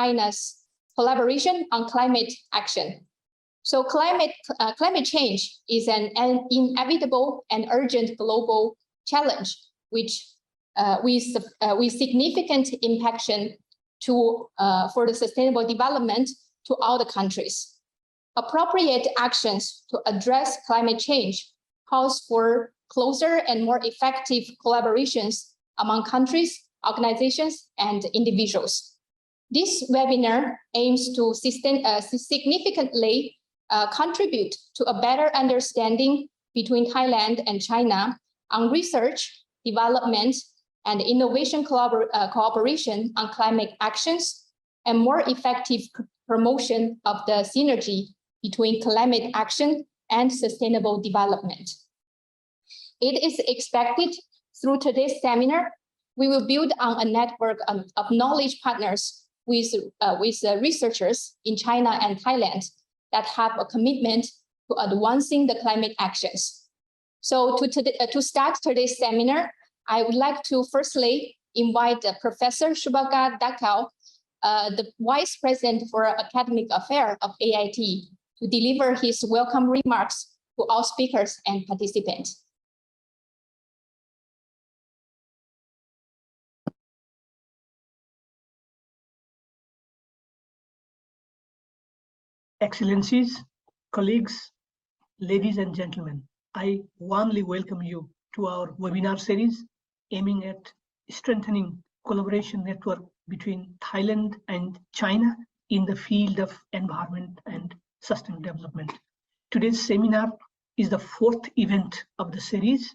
China's collaboration on climate action. So climate change is an inevitable and urgent global challenge, which with significant impact for the sustainable development to all the countries. Appropriate actions to address climate change calls for closer and more effective collaborations among countries, organizations, and individuals. This webinar aims to significantly contribute to a better understanding between Thailand and China on research, development, and innovation cooperation on climate actions, and more effective promotion of the synergy between climate action and sustainable development. It is expected through today's seminar, we will build on a network of knowledge partners with researchers in China and Thailand that have a commitment to advancing the climate actions. So to start today's seminar, I would like to firstly invite Professor Subhagat Dakal, the Vice President for Academic Affairs of AIT, to deliver his welcome remarks to all speakers and participants. Excellencies, colleagues, ladies and gentlemen, I warmly welcome you to our webinar series aiming at strengthening collaboration network between Thailand and China in the field of environment and sustainable development. Today's seminar is the fourth event of the series,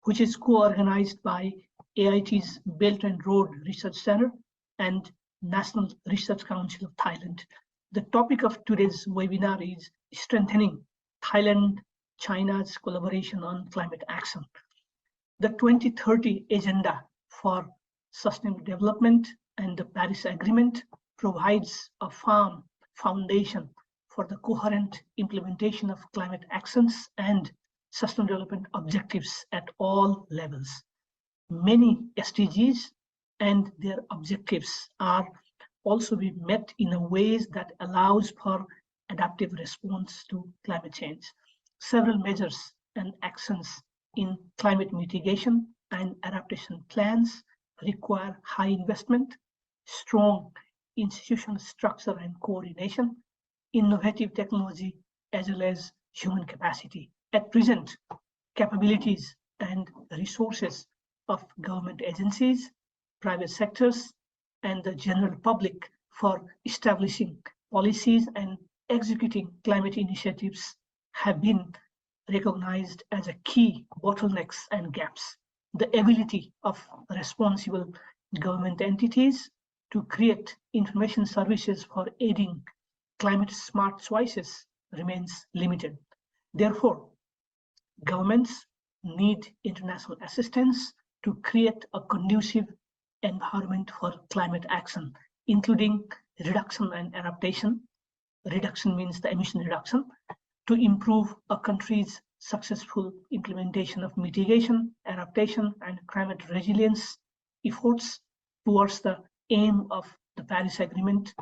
which is co-organized by AIT's Belt and Road Research Center and National Research Council of Thailand. The topic of today's webinar is strengthening Thailand-China's collaboration on climate action. The 2030 Agenda for Sustainable Development and the Paris Agreement provides a firm foundation for the coherent implementation of climate actions and sustainable development objectives at all levels. Many SDGs and their objectives are also be met in a ways that allows for adaptive response to climate change. Several measures and actions in climate mitigation and adaptation plans require high investment, strong institutional structure and coordination, innovative technology, as well as human capacity. At present, capabilities and resources of government agencies, private sectors, and the general public for establishing policies and executing climate initiatives have been recognized as a key bottlenecks and gaps. The ability of responsible government entities to create information services for aiding climate smart choices remains limited. Therefore, governments need international assistance to create a conducive environment for climate action, including reduction and adaptation. Reduction means the emission reduction, to improve a country's successful implementation of mitigation, adaptation, and climate resilience efforts towards the aim of the Paris Agreement.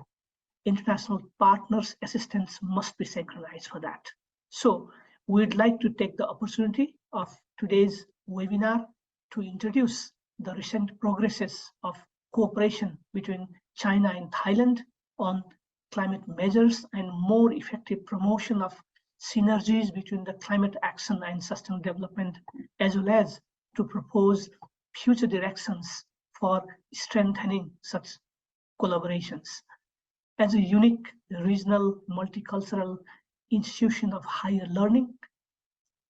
International partners' assistance must be synchronized for that. So we'd like to take the opportunity of today's webinar to introduce the recent progresses of cooperation between China and Thailand on climate measures and more effective promotion of synergies between the climate action and sustainable development, as well as to propose future directions for strengthening such collaborations. As a unique regional multicultural institution of higher learning,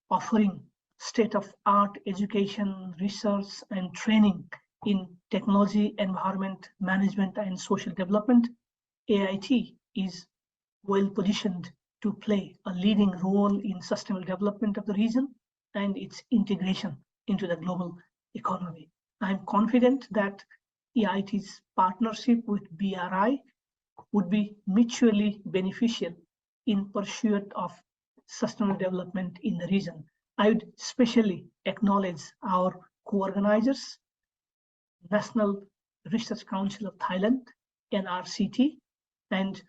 offering state-of-art education, research, and training in technology, environment, management, and social development, AIT is well positioned to play a leading role in sustainable development of the region and its integration into the global economy. I'm confident that AIT's partnership with BRI would be mutually beneficial in pursuit of sustainable development in the region. I would especially acknowledge our co-organizers, National Research Council of Thailand, NRCT and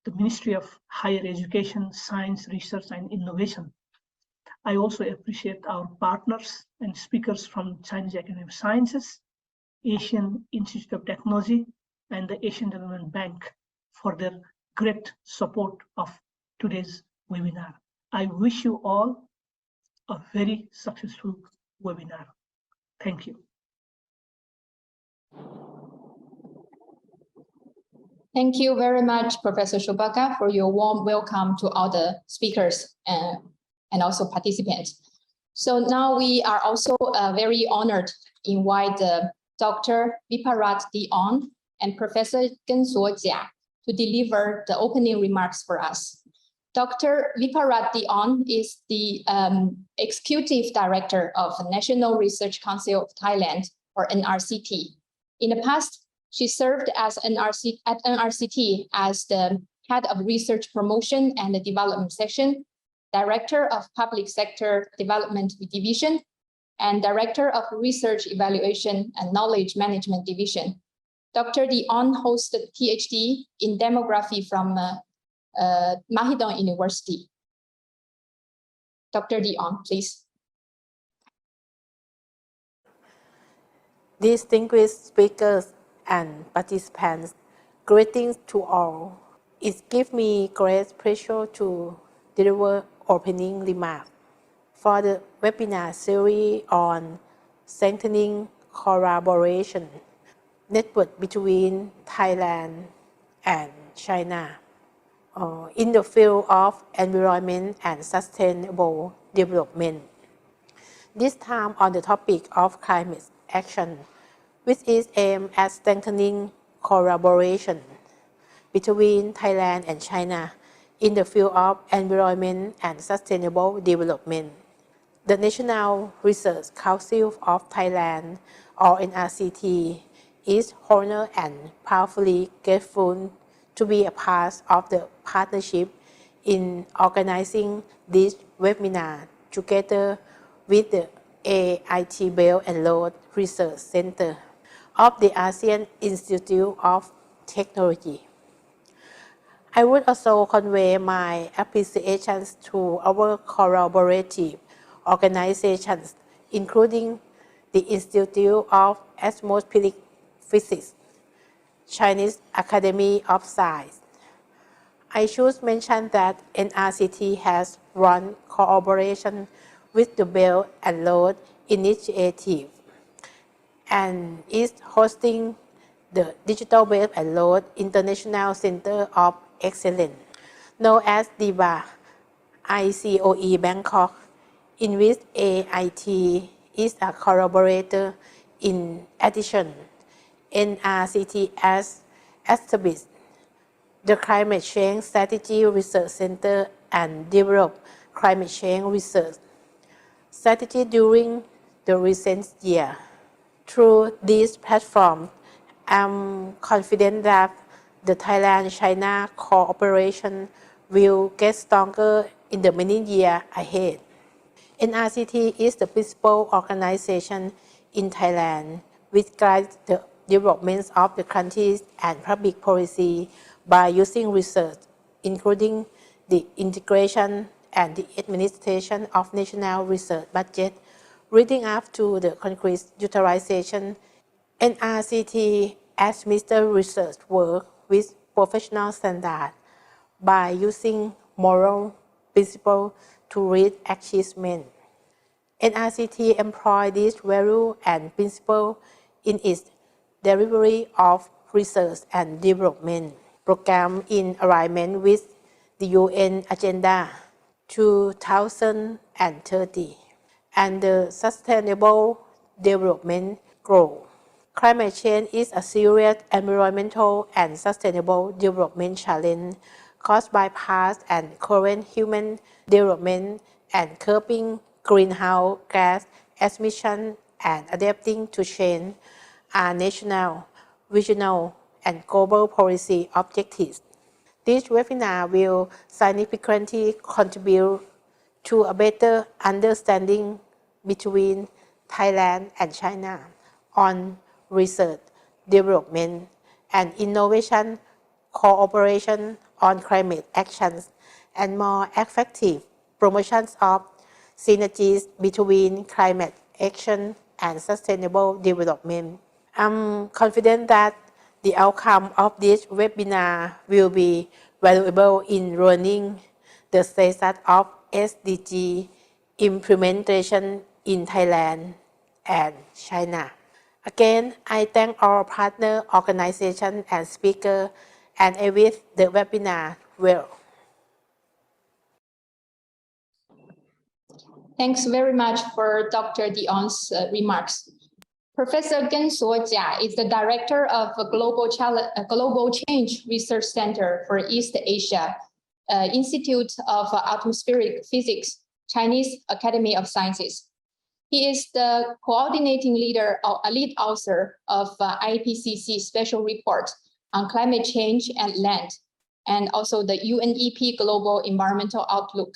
the Ministry of Higher Education, Science, Research and Innovation. I also appreciate our partners and speakers from Chinese Academy of Sciences, Asian Institute of Technology, and the Asian Development Bank for their great support of today's webinar. I wish you all a very successful webinar. Thank you. Thank you very much, Professor Shobaka, for your warm welcome to all the speakers and also participants. So now we are also very honored to invite Dr. Viparat Dion and Professor Gensuo Jia to deliver the opening remarks for us. Dr. Viparat Dion is the Executive Director of the National Research Council of Thailand, or NRCT. In the past, she served as at NRCT as the Head of Research Promotion and the Development Section, Director of Public Sector Development Division, and Director of Research Evaluation and Knowledge Management Division. Dr. Dion holds the PhD in Demography from Mahidol University. Dr. Dion, please. Distinguished speakers and participants, greetings to all. It gives me great pleasure to deliver opening remarks for the webinar series on strengthening collaboration, network between Thailand and China in the field of environment and sustainable development. This time on the topic of climate action, which is aimed at strengthening collaboration between Thailand and China in the field of environment and sustainable development. The National Research Council of Thailand, or NRCT, is honored and powerfully grateful to be a part of the partnership in organizing this webinar together with the AIT Belt and Road Research Center of the ASEAN Institute of Technology. I would also convey my appreciations to our collaborative organizations, including the Institute of Atmospheric Physics, Chinese Academy of Science. I should mention that NRCT has run cooperation with the Belt and Road Initiative and is hosting the Digital Belt and Road International Center of Excellence, known as DIBA ICOE Bangkok, in which AIT is a collaborator. In addition, NRCT has established the Climate Change Strategy Research Center and developed climate change research strategy during the recent year. Through this platform, I'm confident that the Thailand-China cooperation will get stronger in the many years ahead. NRCT is the principal organization in Thailand which guides the development of the countries and public policy by using research, including the integration and the administration of national research budget, leading up to the concrete utilization. NRCT administers research work with professional standards by using moral principles to reach achievement. NRCT employs these values and principles in its delivery of research and development program in alignment with the UN Agenda 2030 and the Sustainable Development Goal. Climate change is a serious environmental and sustainable development challenge caused by past and current human development and curbing greenhouse gas emissions and adapting to change are national, regional, and global policy objectives. This webinar will significantly contribute to a better understanding between Thailand and China on research, development, and innovation cooperation on climate actions, and more effective promotions of synergies between climate action and sustainable development. I'm confident that the outcome of this webinar will be valuable in running the status of SDG implementation in Thailand and China. Again, I thank our partner organizations and speakers, and I wish the webinar well. Thanks very much for Dr. Dion's remarks. Professor Gensuo Jia is the director of Global Change Research Center for East Asia, Institute of Atmospheric Physics, Chinese Academy of Sciences. He is the coordinating lead author of IPCC Special Report on Climate Change and Land, and also the UNEP Global Environmental Outlook.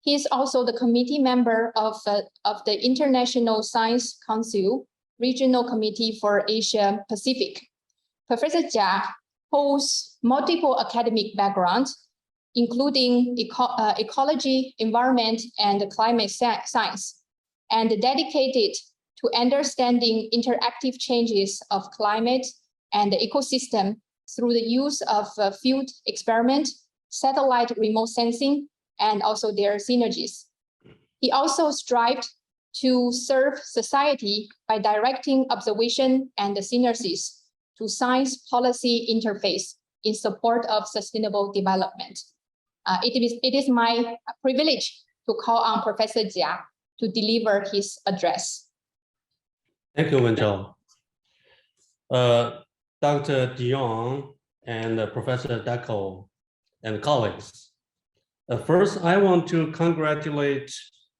He is also the committee member of the International Science Council Regional Committee for Asia Pacific. Professor Jia holds multiple academic backgrounds, including ecology, environment, and climate science, and dedicated to understanding interactive changes of climate and the ecosystem through the use of field experiment, satellite remote sensing, and also their synergies. He also strived to serve society by directing observation and the synergies to science policy interface in support of sustainable development. It is my privilege to call on Professor Jia to deliver his address. Thank you, Wenchao. Dr. Dion and Professor Dako and colleagues. First, I want to congratulate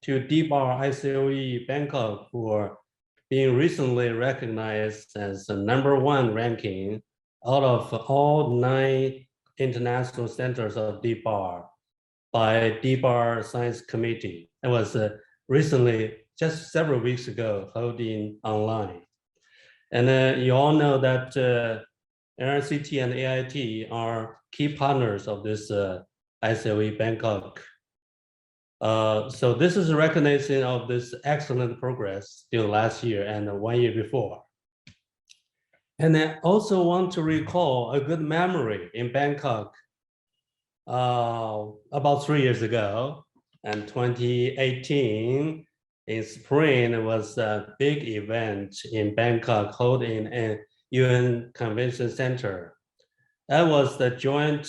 to BRRC ICOE Bangkok for being recently recognized as the #1 ranking out of all 9 international centers of BRRC by BRRC Science Committee. It was recently, just several weeks ago, holding online. And you all know that RCT and AIT are key partners of this ICOE Bangkok. So this is a recognition of this excellent progress during last year and 1 year before. And I also want to recall a good memory in Bangkok about 3 years ago, and 2018 in spring, it was a big event in Bangkok held in a UN Convention Center. That was the joint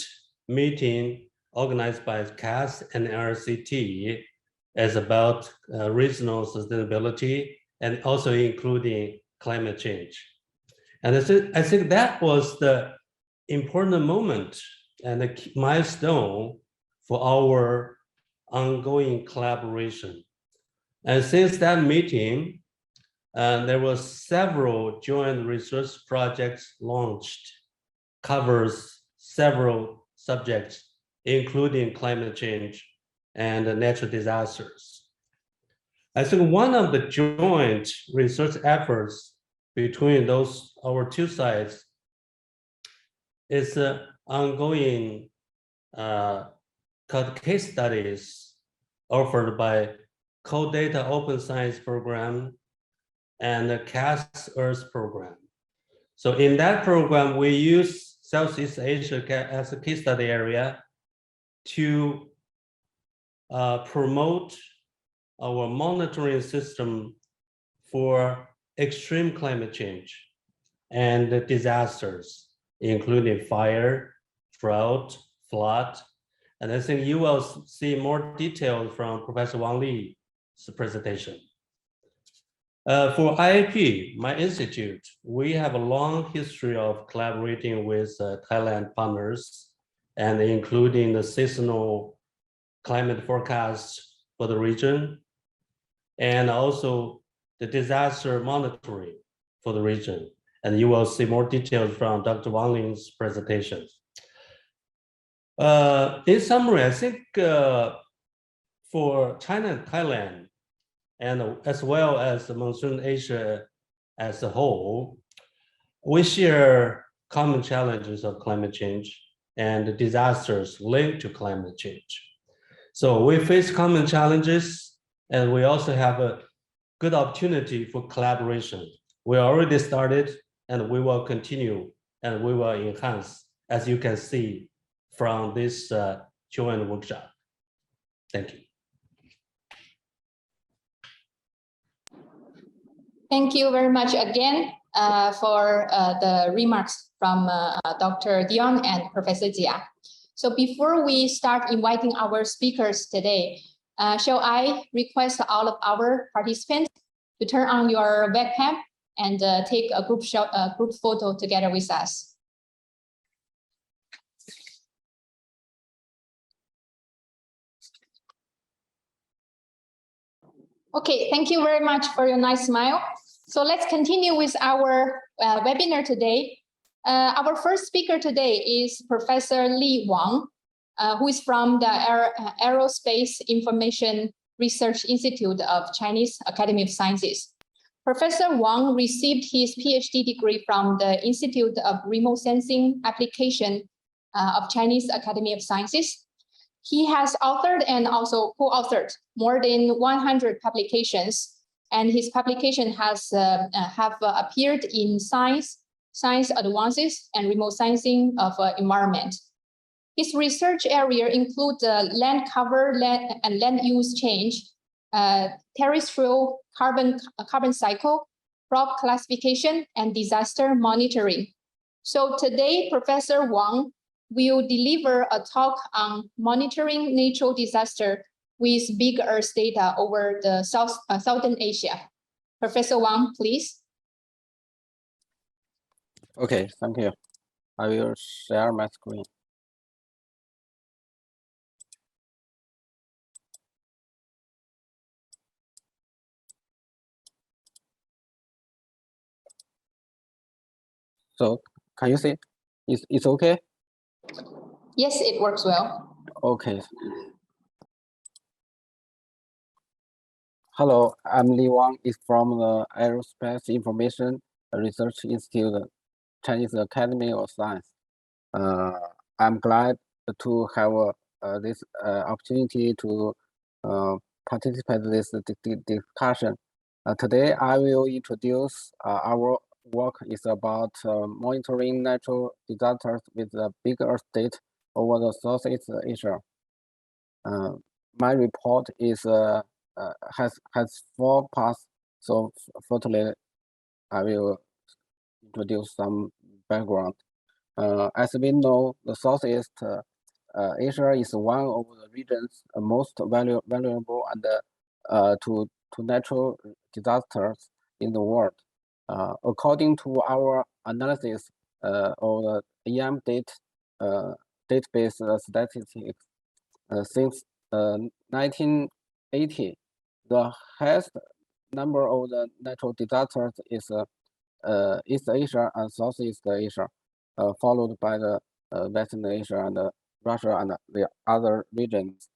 meeting organized by CAS and RCT as about regional sustainability and also including climate change. And I think that was the important moment and a milestone for our ongoing collaboration. And since that meeting, there were several joint research projects launched, covers several subjects, including climate change and natural disasters. I think one of the joint research efforts between our 2 sides is ongoing case studies offered by Co-Data Open Science Program and the CAS Earth Program. So in that program, we use Southeast Asia as a case study area to promote our monitoring system for extreme climate change and disasters, including fire, drought, flood. And I think you will see more details from Professor Wang Li's presentation. For IAP, my institute, we have a long history of collaborating with Thailand partners, and including the seasonal climate forecasts for the region, and also the disaster monitoring for the region. And you will see more details from Dr. Wang Ling's presentation. In summary, I think for China and Thailand, and as well as the Monsoon Asia as a whole, we share common challenges of climate change and disasters linked to climate change. So we face common challenges, and we also have a good opportunity for collaboration. We already started, and we will continue, and we will enhance, as you can see from this joint workshop. Thank you. Thank you very much again for the remarks from Dr. Dion and Professor Jia. So before we start inviting our speakers today, shall I request all of our participants to turn on your webcam and take a group photo together with us. Okay, thank you very much for your nice smile. So let's continue with our webinar today. Our first speaker today is Professor Li Wang, who is from the Aerospace Information Research Institute of Chinese Academy of Sciences. Professor Wang received his PhD degree from the Institute of Remote Sensing Application of Chinese Academy of Sciences. He has authored and also co-authored more than 100 publications, and his publication have appeared in Science Advances, and Remote Sensing of Environment. His research area includes land cover and land use change, terrestrial carbon cycle, crop classification, and disaster monitoring. So today, Professor Wang will deliver a talk on monitoring natural disaster with big Earth data over the Southern Asia. Professor Wang, please. Okay, thank you. I will share my screen. So can you see? It's okay? Yes, it works well. Okay. Hello, I'm Li Wang. Is from the Aerospace Information Research Institute, Chinese Academy of Science. I'm glad to have this opportunity to participate in this discussion. Today, I will introduce our work is about monitoring natural disasters with a big Earth data over the Southeast Asia. My report is has 4 parts. So firstly, I will introduce some background. As we know, the Southeast Asia is one of the regions most vulnerable and to natural disasters in the world. According to our analysis of the EM database statistics, since 1980, the highest number of the natural disasters is East Asia and Southeast Asia, followed by the Western Asia and Russia and the other regions.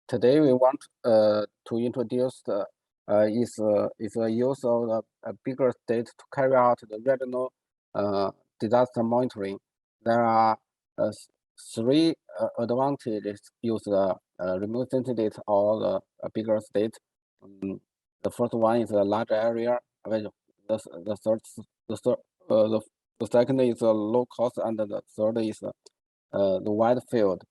Today we want to introduce the is a use of a bigger data to carry out the regional disaster monitoring. There are 3 advantages use the remote sensing data or the bigger data. The first one is a large area. The second is a low cost, and the third is the wide field.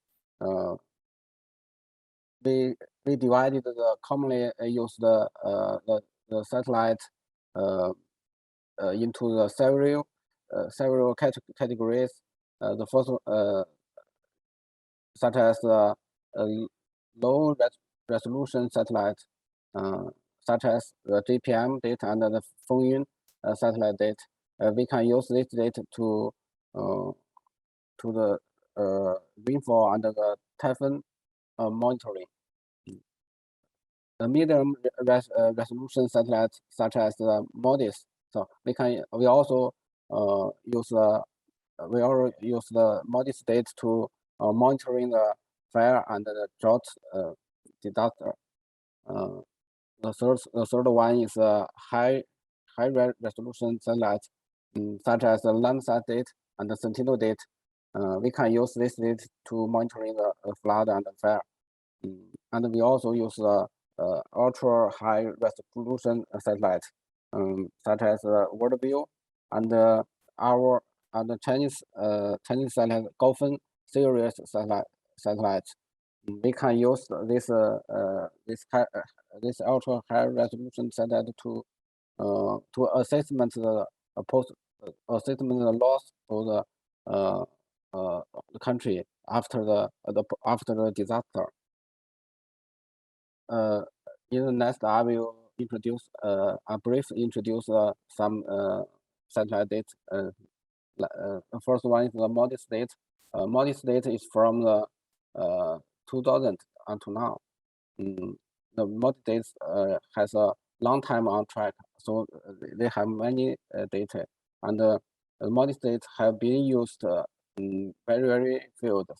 We divided the commonly used the satellite into the several categories. The first such as low resolution satellite, such as the GPM data and the phone satellite data. We can use this data to the rainfall and the typhoon monitoring. The medium resolution satellites, such as the MODIS, so we also use the MODIS data to monitoring the fire and the drought disaster. the third one is a high resolution satellite, such as the Landsat data and the Sentinel data. We can use this data to monitoring the flood and the fire. And we also use ultra high resolution satellite, such as World View and the Chinese satellite Golfin series satellite. We can use this ultra high resolution satellite to assessment the assessment the loss of the country after the disaster. In the next, I will introduce briefly introduce some satellite data. The first one is the MODIS data. MODIS data is from the 2000 until now. The MODIS data has a long time on track, so they have many data, and the MODIS data have been used in very fields,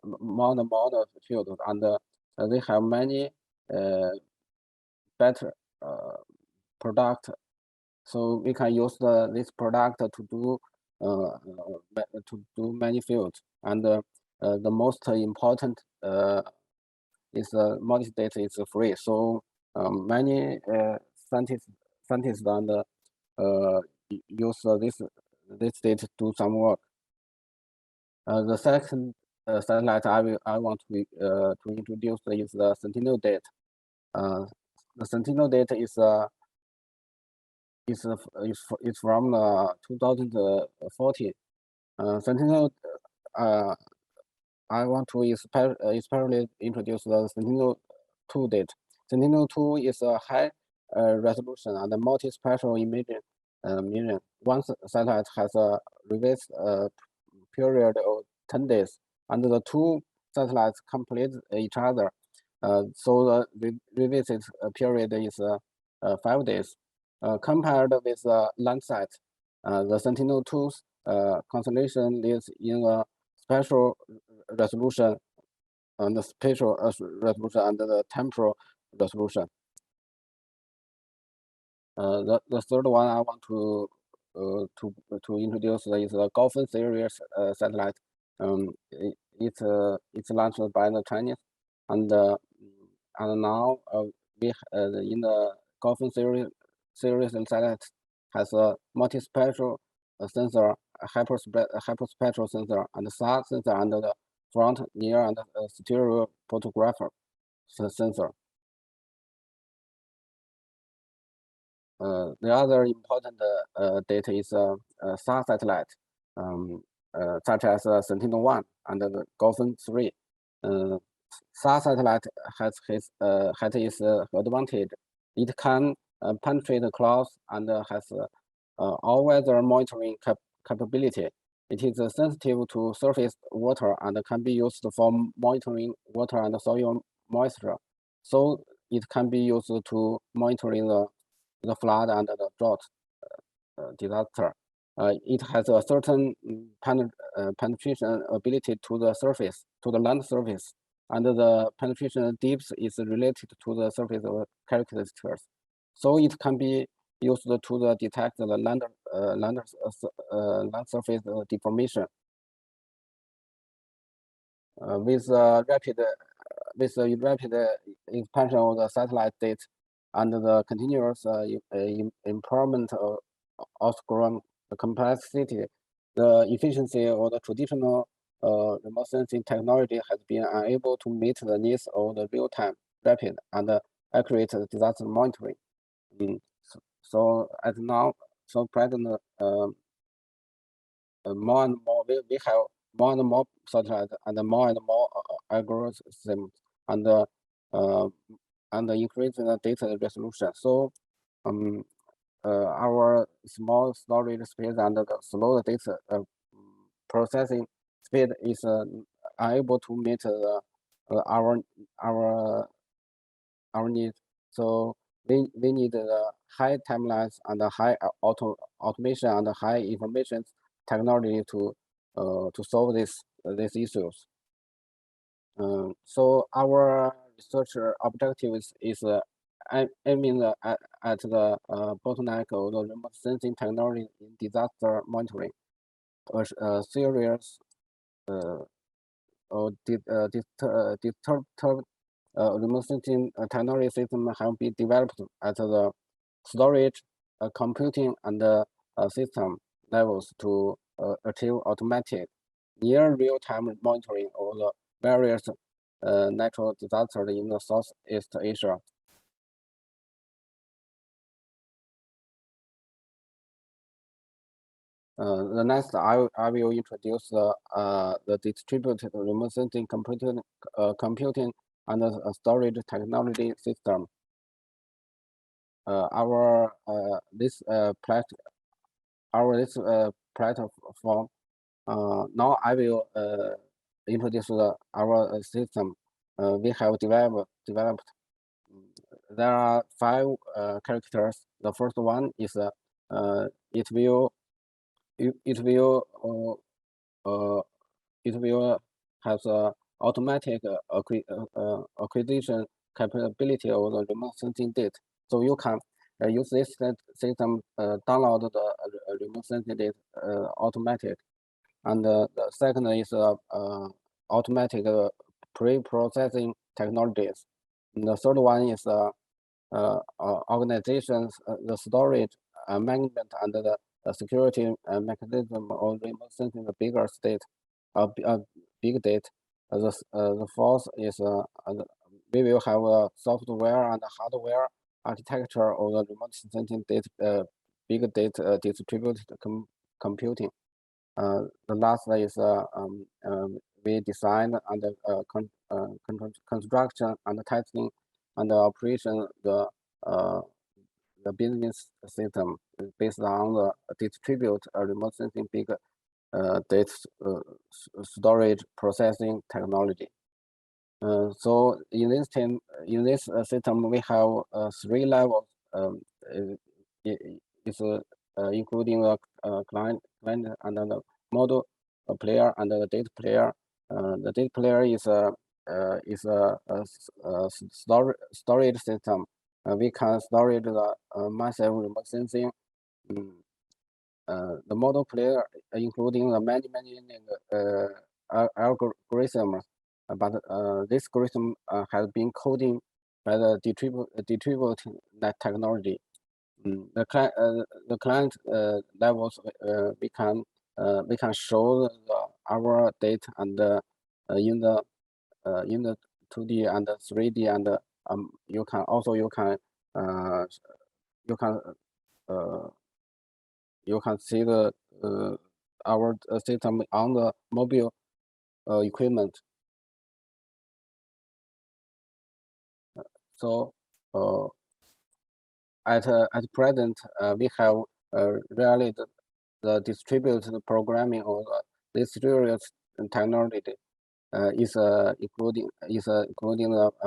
more fields, and they have many better product, so we can use this product to do many fields. And the most important is MODIS data is free, so many scientists and use this data to do some work. The second satellite I want to introduce is the Sentinel data. The Sentinel data is from 2014. Sentinel, I want to especially introduce the Sentinel-2 data. Sentinel-2 is a high resolution and multi-spectral imaging. One satellite has a reverse period of 10 days, and the two satellites complete each other. So the revisit period is 5 days. Compared with Landsat, the Sentinel-2's constellation is in a spatial resolution and the spatial resolution and the temporal resolution. The third one I want to introduce is the Golfin series satellite. It's launched by the Chinese, and now we in the Golfin series satellite has a multispectral sensor, hyperspectral sensor, and SAR sensor under the front, near, and stereo photographer sensor. The other important data is SAR satellite, such as Sentinel-1 and the Golfin 3. SAR satellite has its advantage. It can penetrate the clouds and has all-weather monitoring capability. It is sensitive to surface water and can be used for monitoring water and soil moisture. So it can be used to monitoring the flood and the drought disaster. It has a certain penetration ability to the surface, to the land surface, and the penetration depth is related to the surface characteristics. So it can be used to detect the land surface deformation. With rapid expansion of the satellite data and the continuous improvement of outgrown complexity, the efficiency of the traditional remote sensing technology has been unable to meet the needs of the real-time, rapid, and accurate disaster monitoring. So at now, so present, more and more we have more and more satellites and more algorithms and increasing the data resolution. So our small storage space and the slow data processing speed is unable to meet our needs. So we need high timelines and high automation and high information technology to solve these issues. So our research objective is aiming at the bottleneck of the remote sensing technology in disaster monitoring. A series or disturbed remote sensing technology system have been developed at the storage, computing, and system levels to achieve automatic, near real-time monitoring of the various natural disasters in the Southeast Asia. The next, I will introduce the distributed remote sensing computing and storage technology system. This platform. Now I will introduce our system we have developed. There are 5 characters. The first one is it will have automatic acquisition capability of the remote sensing data. So you can use this system download the remote sensing data automatic. And the second is automatic pre-processing technologies. And the third one is organizations, the storage, management, and the security mechanism of remote sensing the bigger state, big data. The fourth is we will have a software and hardware architecture of the remote sensing data, big data distributed computing. The last is we design and construction and testing and operation the business system based on the distribute remote sensing big data storage processing technology. So in this system, we have 3 levels. It's including the client and the model player and the data player. The data player is a storage system. We can store the massive remote sensing. The model player, including the many algorithms, but this algorithm has been coded by the distributed net technology. The client levels we can show our data and in the 2D and 3D, and you can see the our system on the mobile equipment. So at present, we have really the distributed programming of this series technology is including the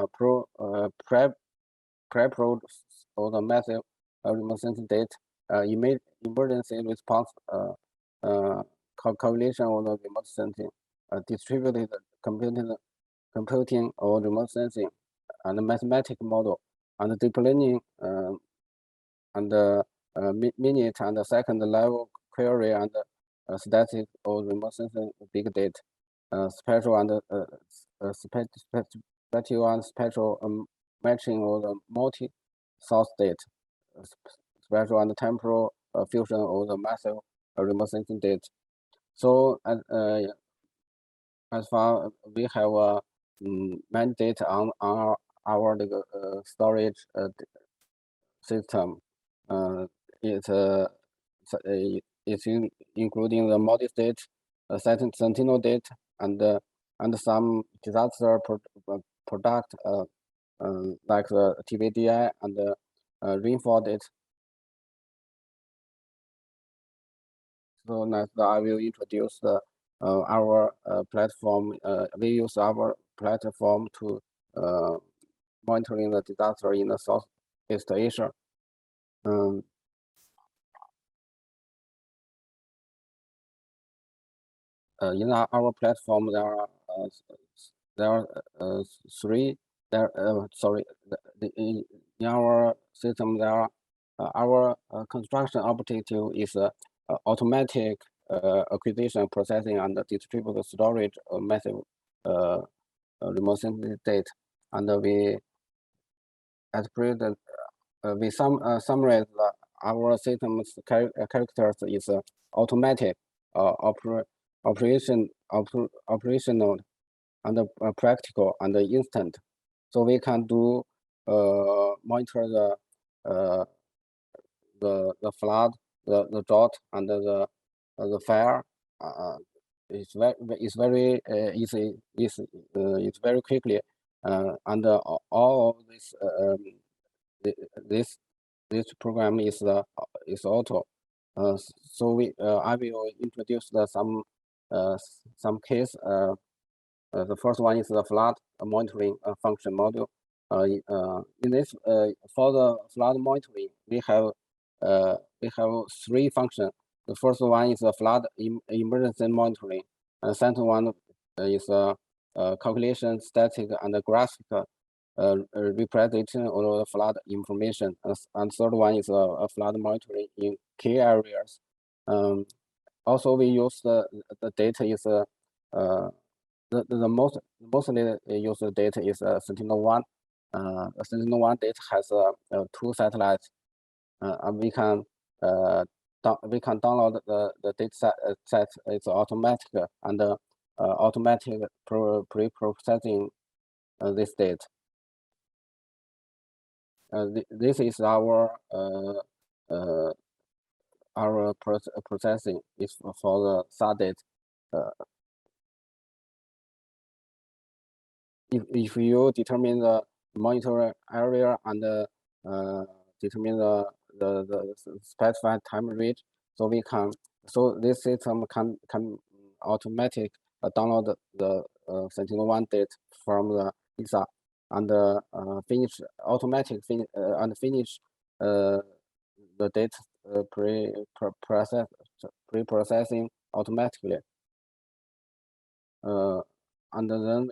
pre-pro or the massive remote sensing data, emergency response calculation of the remote sensing, distributed computing or remote sensing, and mathematical model, and deep learning, and minute and second level query, and static or remote sensing big data, spatial and spatial matching of the multi-source data, spatial and temporal fusion of the massive remote sensing data. So as far we have many data on our storage system. It's including the multi-state sentinel data and some disaster product like the TVDI and reinforced data. So next, I will introduce our platform. We use our platform to monitoring the disaster in the Southeast Asia. In our platform, there are 3. In in our system, there are our construction objective is automatic acquisition, processing, and distributed storage of massive remote sensing data. And we, at present, we summarize our system's characters is automatic, operational, and practical and instant. So we can do monitor the flood, the drought, and the fire. It's very easy. It's very quickly, and all of this program is auto. So I will introduce some case. The first one is the flood monitoring function module. In this, for the flood monitoring, we have 3 functions. The first one is the flood emergency monitoring. The second one is calculation, static, and graphic representation of the flood information. And third one is a flood monitoring in key areas. Also, we use the data is the mostly used data is Sentinel-1. Sentinel-1 data has 2 satellites, and we can download the data set. It's automatic and automatic pre-processing this data. This is our processing is for the SAR data. If you determine the monitor area and determine the specified time range, so this system can automatic download the Sentinel-1 data from the ESA and finish the data pre-processing automatically, and then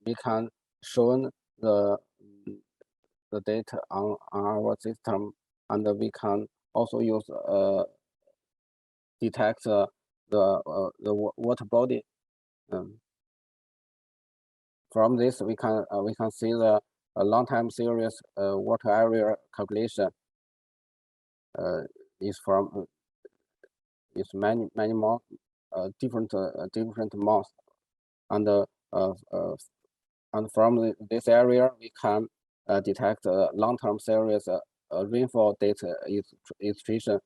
we can show the data on our system, and we can also use detect the water body. From this, we can see the long-time series water area calculation is many more different months, and from this area we can detect long-term series rainfall data illustration,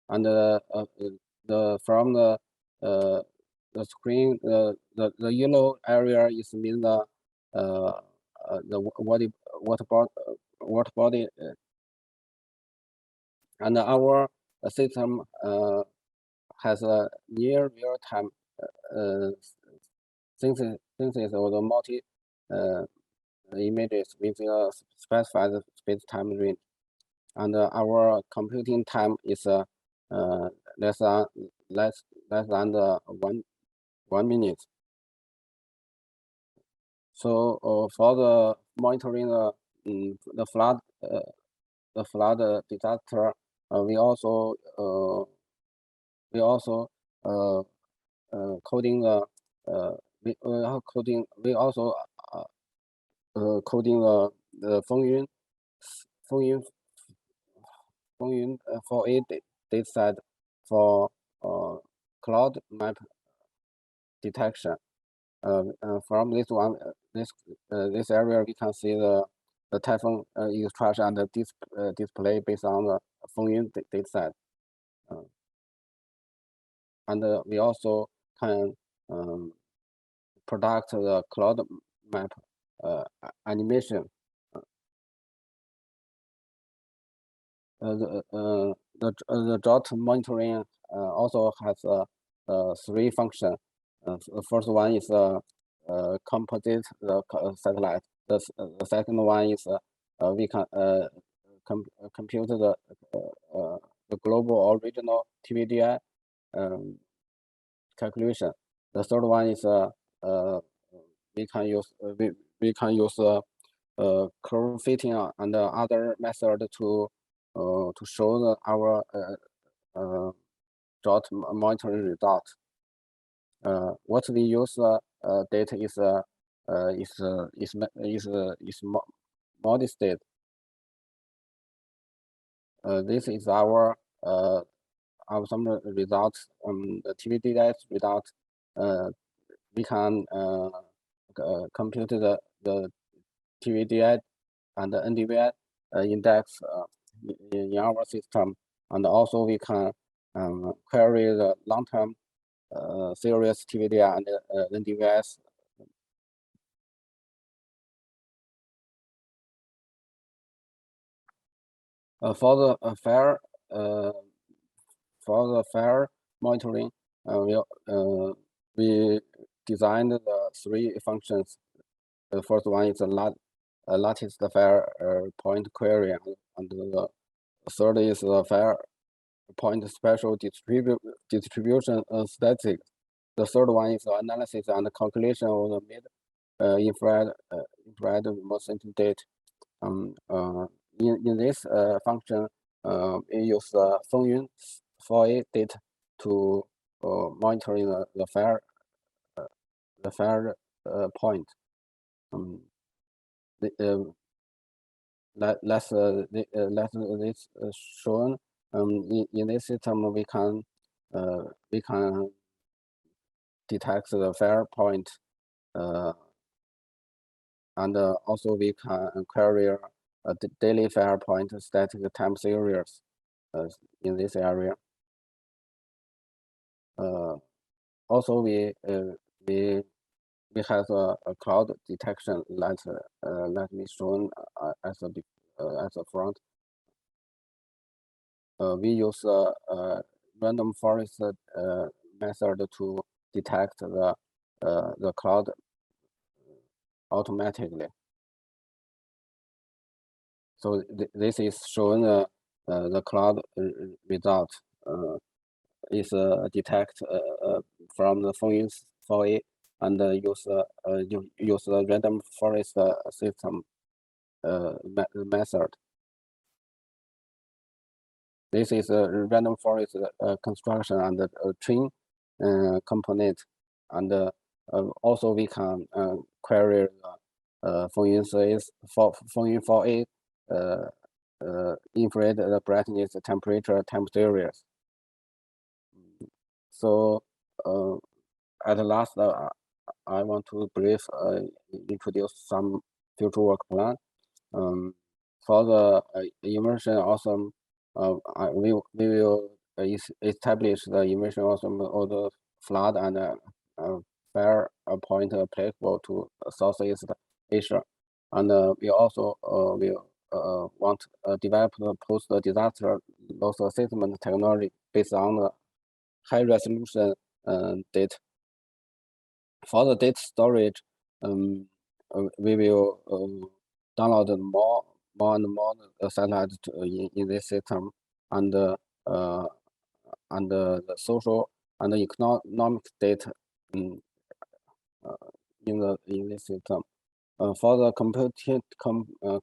and from the screen, the yellow area is mean the water body, and our system has a near real-time synthesis of the multi images with a specified space-time range, and our computing time is less than 1 minute. So for the monitoring the flood disaster, we also coding coding the Fengyun for a data set for cloud map detection. From this one, this area, we can see the typhoon illustration and the display based on the Fengyun data set. And we also can product the cloud map animation. The drought monitoring also has 3 functions. The first one is composite satellite. The second one is we can compute the global or regional TVDI calculation. The third one is we can use curve fitting and other method to show our drought monitoring result. What we use data is modest data. This is our some results. The TVDS result. We can compute the TVDI and the NDVI index in our system, and also we can query the long-term series TVDI and NDVS. For the fair monitoring, we designed the 3 functions. The first one is a lattice fair point query, and the third is the fair point spatial distribution statistics. The third one is analysis and calculation of the mid-infrared motion data. In this function, we use the Fengyun 4A data to monitoring the fair point. Let's this shown. In this system, we can detect the fair point, and also we can query the daily fair point static time series in this area. Also, we have a cloud detection let me shown as a front. We use random forest method to detect the cloud automatically. So this is showing the cloud result is detect from the Fengyun 4A and use the random forest system method. This is a random forest construction and train component, and also we can query Fengyun 4A infrared brightness, temperature, time series. So at last, I want to brief introduce some future work plan. For the immersion awesome, we will establish the immersion awesome of the flood and fair point applicable to Southeast Asia, and we also will want to develop the post-disaster loss assessment technology based on the high resolution data. For the data storage, we will download more and more satellites in this system, and the social and economic data in this system. For the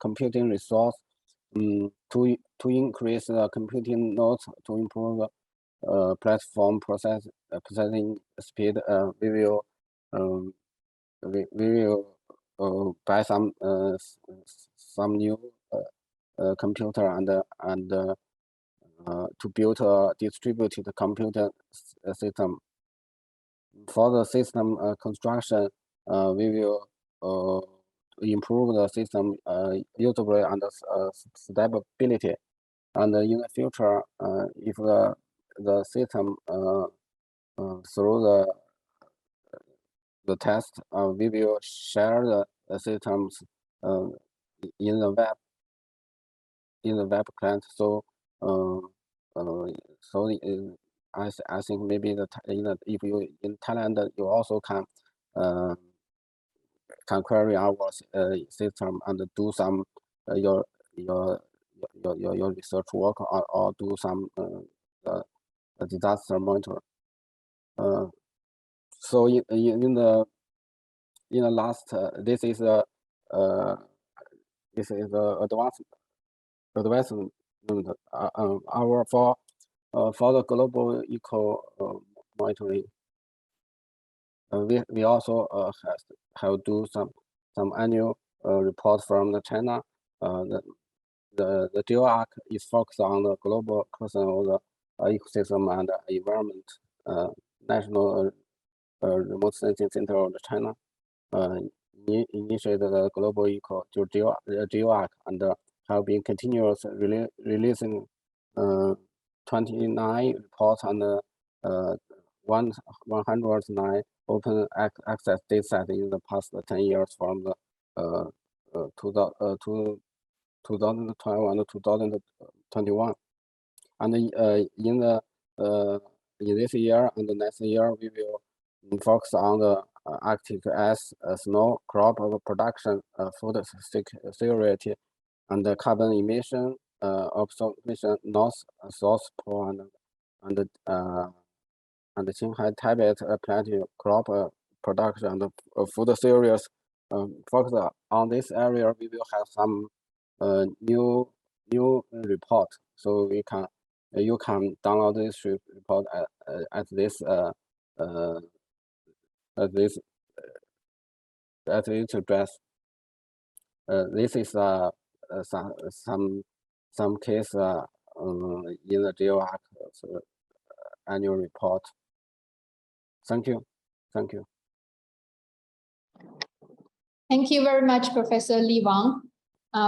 computing resource, to increase the computing nodes to improve platform processing speed, we will buy some new computer and to build a distributed computer system. For the system construction, we will improve the system usability and stability. And in the future, if the system through the test, we will share the systems in the web client. So I think maybe if you in Thailand, you also can query our system and do some your research work or do some disaster monitor. So in the last, this is this is the advancement for the global eco monitoring. We also have do some annual report from the China. The GeoArc is focused on the global question of the ecosystem and environment. National Remote Sensing Center of China initiated the global GeoArc and have been continuously releasing 29 reports and 109 open access data sets in the past 10 years from the 2012 and 2021. And in this year and the next year, we will focus on the Arctic ice, snow, crop production, food security, and the carbon emission observation, North South Pole, and the Qinghai Tibet plateau crop production and food cereals. Focus on this area, we will have some new report, so you can download this report at this address. This is some case in the GeoArc annual report. Thank you. Thank you very much, Professor Li Wang,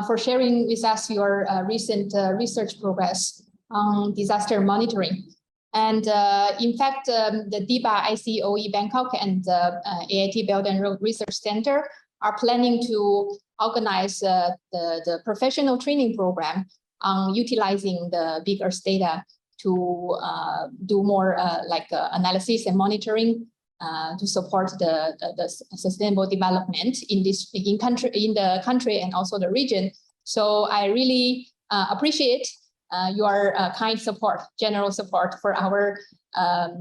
for sharing with us your recent research progress on disaster monitoring. And in fact, the DIBA ICOE Bangkok and AIT Belt and Road Research Center are planning to organize the professional training program on utilizing the BRRC data to do more analysis and monitoring to support the sustainable development in the country and also the region. So I really appreciate your kind support, general support for our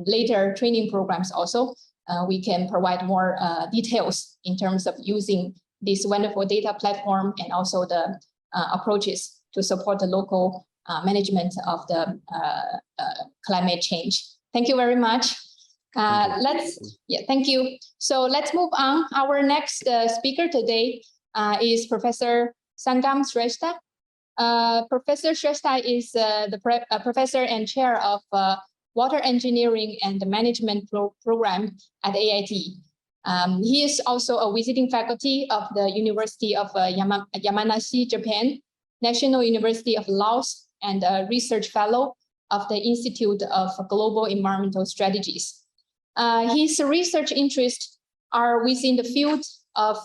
later training programs also. We can provide more details in terms of using this wonderful data platform and also the approaches to support the local management of the climate change. Thank you very much. Thank you. So let's move on. Our next speaker today is Professor Sangam Shrestha. Professor Shrestha is the professor and chair of Water Engineering and Management Program at AIT. He is also a visiting faculty of the University of Yamanashi, Japan, National University of Laos, and a research fellow of the Institute of Global Environmental Strategies. His research interests are within the field of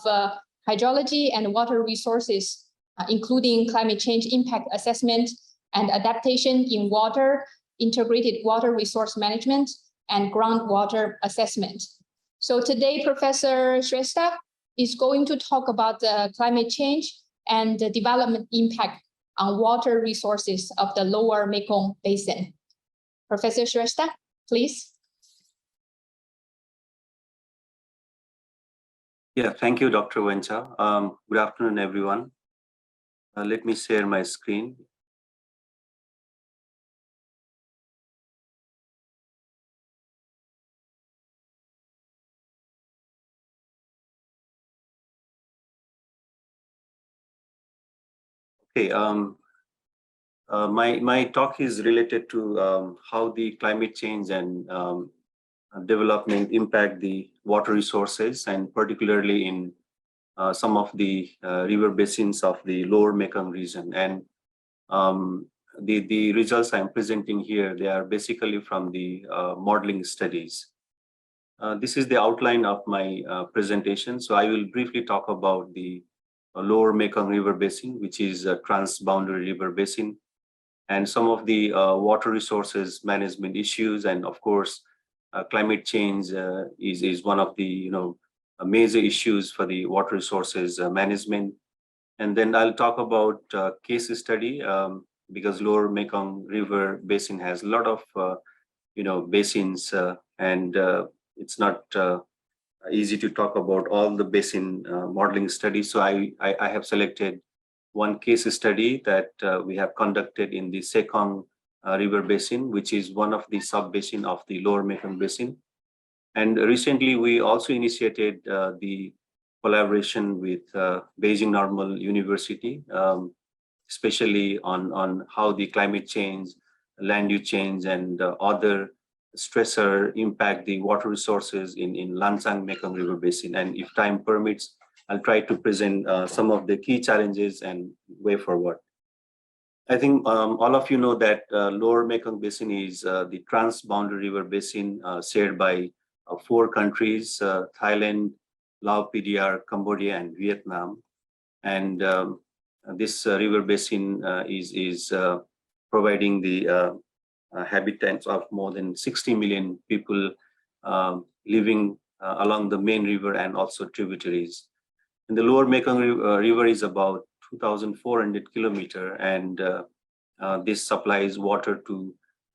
hydrology and water resources, including climate change impact assessment and adaptation in water, integrated water resource management, and groundwater assessment. So today, Professor Shrestha is going to talk about the climate change and the development impact on water resources of the lower Mekong Basin. Professor Shrestha, please. Yeah, thank you, Dr. Wencha. Good afternoon, everyone. Let me share my screen. Okay, my talk is related to how the climate change and development impact the water resources, and particularly in some of the river basins of the lower Mekong region. And the results I'm presenting here, they are basically from the modeling studies. This is the outline of my presentation. So I will briefly talk about the lower Mekong River Basin, which is a transboundary river basin, and some of the water resources management issues. And of course, climate change is one of the major issues for the water resources management. And then I'll talk about case study, because lower Mekong River Basin has a lot of basins, and it's not easy to talk about all the basin modeling studies. So I have selected one case study that we have conducted in the Sekong River Basin, which is one of the sub-basin of the Lower Mekong Basin. And recently, we also initiated the collaboration with Beijing Normal University, especially on how the climate change, land use change, and other stressor impact the water resources in Lancang Mekong River Basin. And if time permits, I'll try to present some of the key challenges and way forward. I think all of you know that Lower Mekong Basin is the transboundary river basin shared by 4 countries, Thailand, Laos, PDR, Cambodia, and Vietnam. And this river basin is providing the habitats of more than 60 million people living along the main river and also tributaries. And the Lower Mekong River is about 2,400 kilometers, and this supplies water to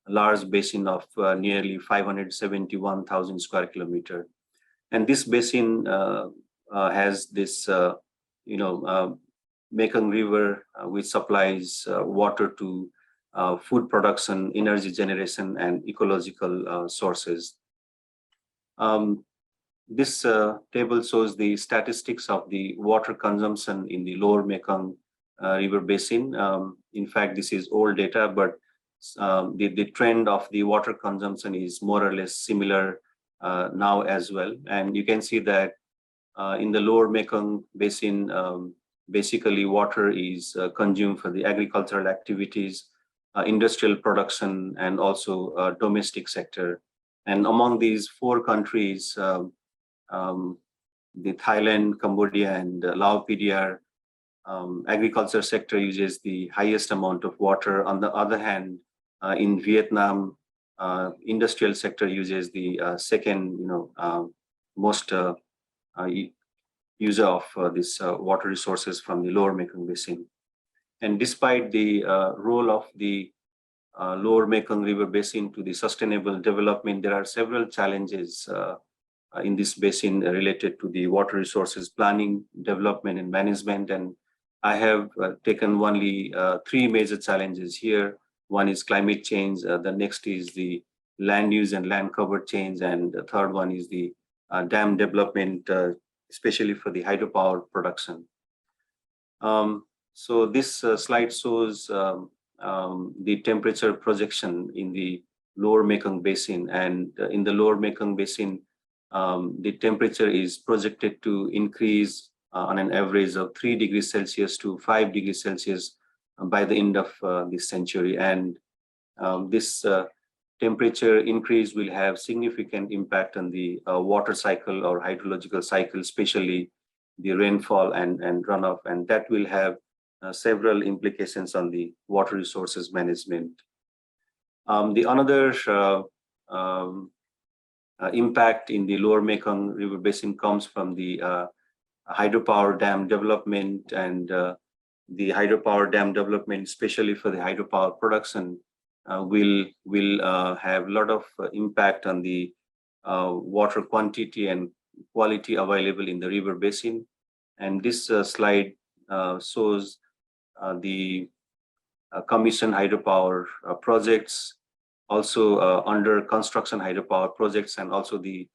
a large basin of nearly 571,000 square kilometers. And this basin has this, Mekong River, which supplies water to food production, energy generation, and ecological sources. This table shows the statistics of the water consumption in the Lower Mekong River Basin. In fact, this is old data, but the trend of the water consumption is more or less similar now as well. And you can see that in the Lower Mekong Basin, basically water is consumed for the agricultural activities, industrial production, and also domestic sector. And among these 4 countries, the Thailand, Cambodia, and Laos PDR agriculture sector uses the highest amount of water. On the other hand, in Vietnam, industrial sector uses the second, most user of this water resources from the Lower Mekong Basin. And despite the role of the Lower Mekong River Basin to the sustainable development, there are several challenges in this basin related to the water resources planning, development, and management. And I have taken only 3 major challenges here. One is climate change, the next is the land use and land cover change, and the third one is the dam development, especially for the hydropower production. So this slide shows the temperature projection in the Lower Mekong Basin. And in the Lower Mekong Basin, the temperature is projected to increase on an average of 3 degrees Celsius to 5 degrees Celsius by the end of this century. And this temperature increase will have significant impact on the water cycle or hydrological cycle, especially the rainfall and runoff, and that will have several implications on the water resources management. The another impact in the Lower Mekong River Basin comes from the hydropower dam development, and the hydropower dam development, especially for the hydropower production, will have a lot of impact on the water quantity and quality available in the river basin. And this slide shows the commissioned hydropower projects, also under construction hydropower projects, and also the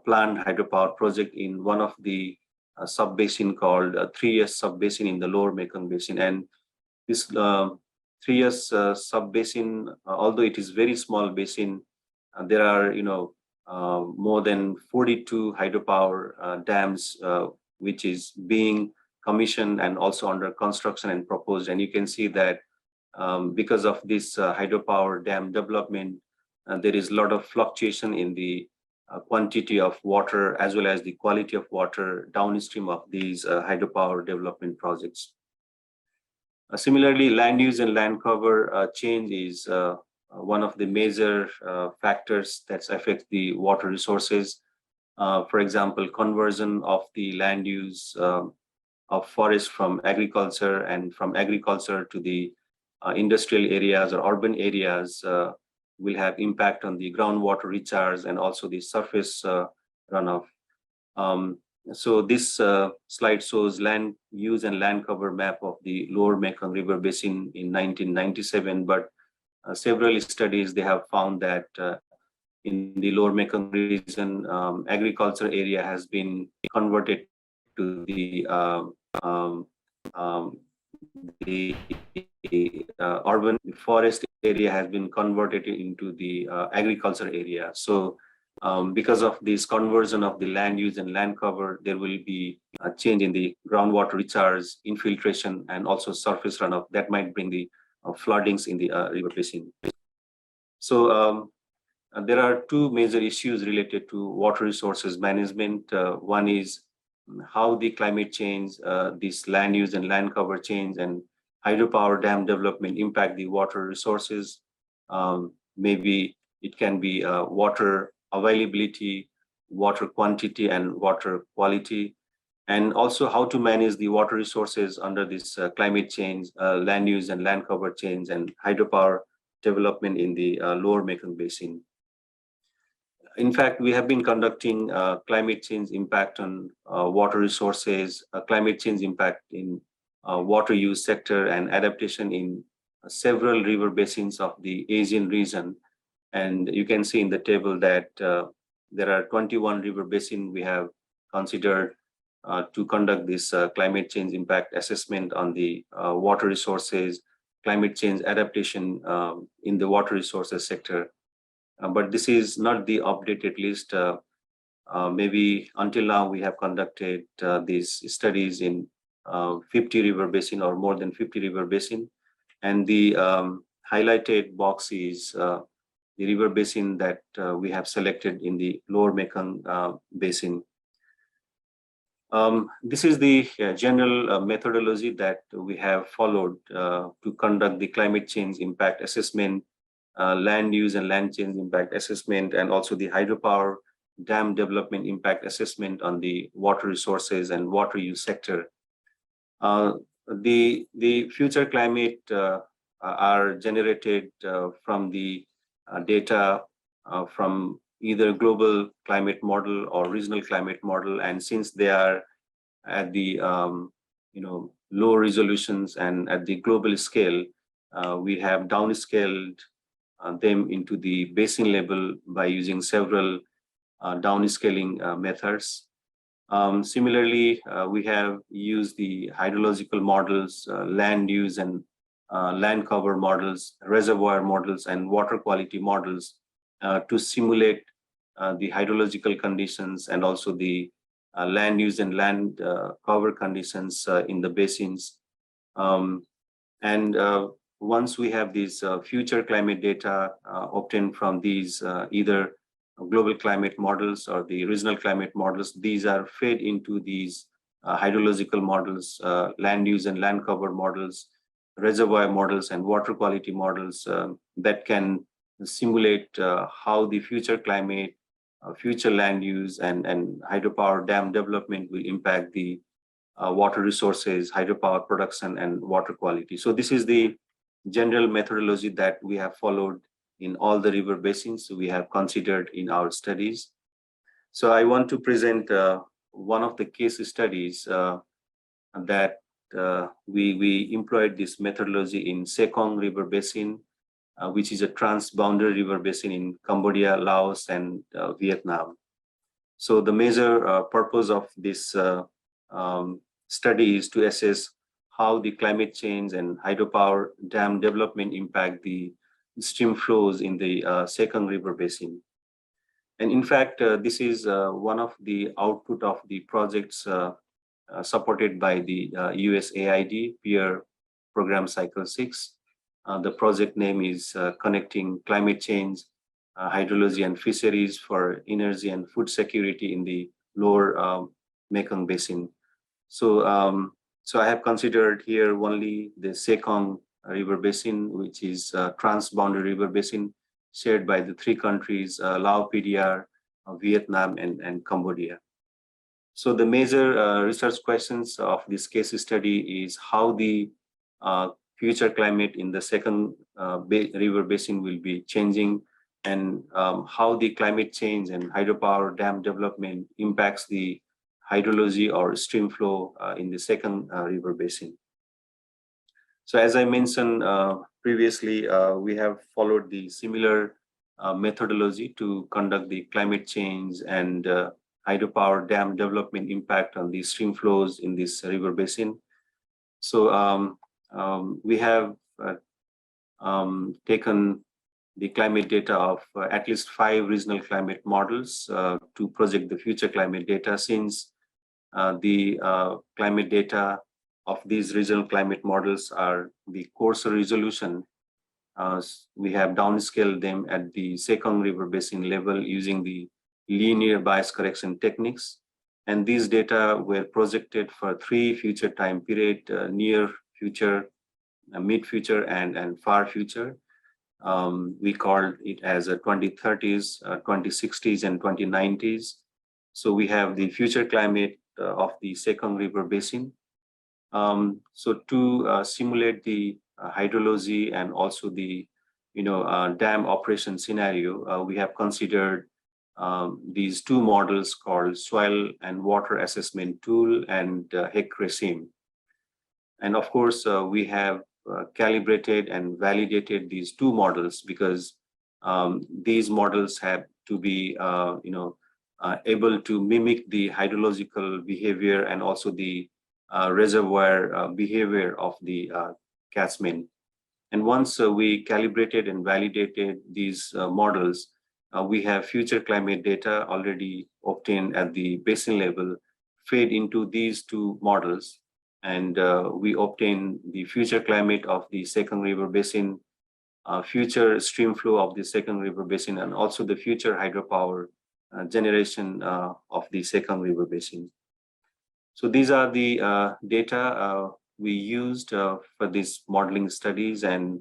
planned hydropower project in one of the sub-basin called 3S sub-basin in the Lower Mekong Basin. And this 3S sub-basin, although it is very small basin, there are more than 42 hydropower dams which is being commissioned and also under construction and proposed. And you can see that because of this hydropower dam development, there is a lot of fluctuation in the quantity of water as well as the quality of water downstream of these hydropower development projects. Similarly, land use and land cover change is one of the major factors that affect the water resources. For example, conversion of the land use of forest from agriculture and from agriculture to the industrial areas or urban areas will have impact on the groundwater recharge and also the surface runoff. So this slide shows land use and land cover map of the Lower Mekong River Basin in 1997, but several studies they have found that in the Lower Mekong region, agriculture area has been converted to the urban forest area has been converted into the agriculture area. So because of this conversion of the land use and land cover, there will be a change in the groundwater recharge, infiltration, and also surface runoff that might bring the floodings in the river basin. So there are two major issues related to water resources management. One is how the climate change, this land use and land cover change, and hydropower dam development impact the water resources. Maybe it can be water availability, water quantity, and water quality, and also how to manage the water resources under this climate change, land use and land cover change, and hydropower development in the Lower Mekong Basin. In fact, we have been conducting climate change impact on water resources, climate change impact in water use sector, and adaptation in several river basins of the Asian region. And you can see in the table that there are 21 river basins we have considered to conduct this climate change impact assessment on the water resources, climate change adaptation in the water resources sector. But this is not the updated list. Maybe until now we have conducted these studies in 50 river basin or more than 50 river basin. And the highlighted box is the river basin that we have selected in the Lower Mekong Basin. This is the general methodology that we have followed to conduct the climate change impact assessment, land use and land change impact assessment, and also the hydropower dam development impact assessment on the water resources and water use sector. The future climate are generated from the data from either global climate model or regional climate model, and since they are at the low resolutions and at the global scale, we have downscaled them into the basin level by using several downscaling methods. Similarly, we have used the hydrological models, land use and land cover models, reservoir models, and water quality models to simulate the hydrological conditions and also the land use and land cover conditions in the basins. Once we have these future climate data obtained from these either global climate models or the regional climate models, these are fed into these hydrological models, land use and land cover models, reservoir models, and water quality models that can simulate how the future climate, future land use, and hydropower dam development will impact the water resources, hydropower production, and water quality. So this is the general methodology that we have followed in all the river basins we have considered in our studies. So I want to present one of the case studies that we employed this methodology in Sekong River Basin, which is a transboundary river basin in Cambodia, Laos, and Vietnam. So the major purpose of this study is to assess how the climate change and hydropower dam development impact the stream flows in the Sekong River Basin. And in fact, this is one of the output of the projects supported by the US AIT Peer Program Cycle 6. The project name is Connecting Climate Change, Hydrology and Fisheries for Energy and Food Security in the Lower Mekong Basin. So, so I have considered here only the Sekong River Basin, which is a transboundary river basin shared by the three countries, Laos, PDR, Vietnam, and Cambodia. So the major research questions of this case study is how the future climate in the Sekong river basin will be changing, and how the climate change and hydropower dam development impacts the hydrology or stream flow in the second river basin. So as I mentioned previously, we have followed the similar methodology to conduct the climate change and hydropower dam development impact on the stream flows in this river basin. So we have taken the climate data of at least 5 regional climate models to project the future climate data, since the climate data of these regional climate models are the coarser resolution. We have downscaled them at the Sekong River Basin level using the linear bias correction techniques. And these data were projected for 3 future time period, near future, mid-future, and far future. We called it as a 2030s, 2060s, and 2090s. So we have the future climate of the Sekong River Basin. So to simulate the hydrology and also the dam operation scenario, we have considered these 2 models called soil and water assessment tool and HEC regime. And of course, we have calibrated and validated these 2 models because these models have to be able to mimic the hydrological behavior and also the reservoir behavior of the catchment. And once we calibrated and validated these models, we have future climate data already obtained at the basin level, fed into these 2 models, and we obtain the future climate of the Sekong River Basin, future stream flow of the Sekong River Basin, and also the future hydropower generation of the Sekong River Basin. So these are the data we used for these modeling studies, and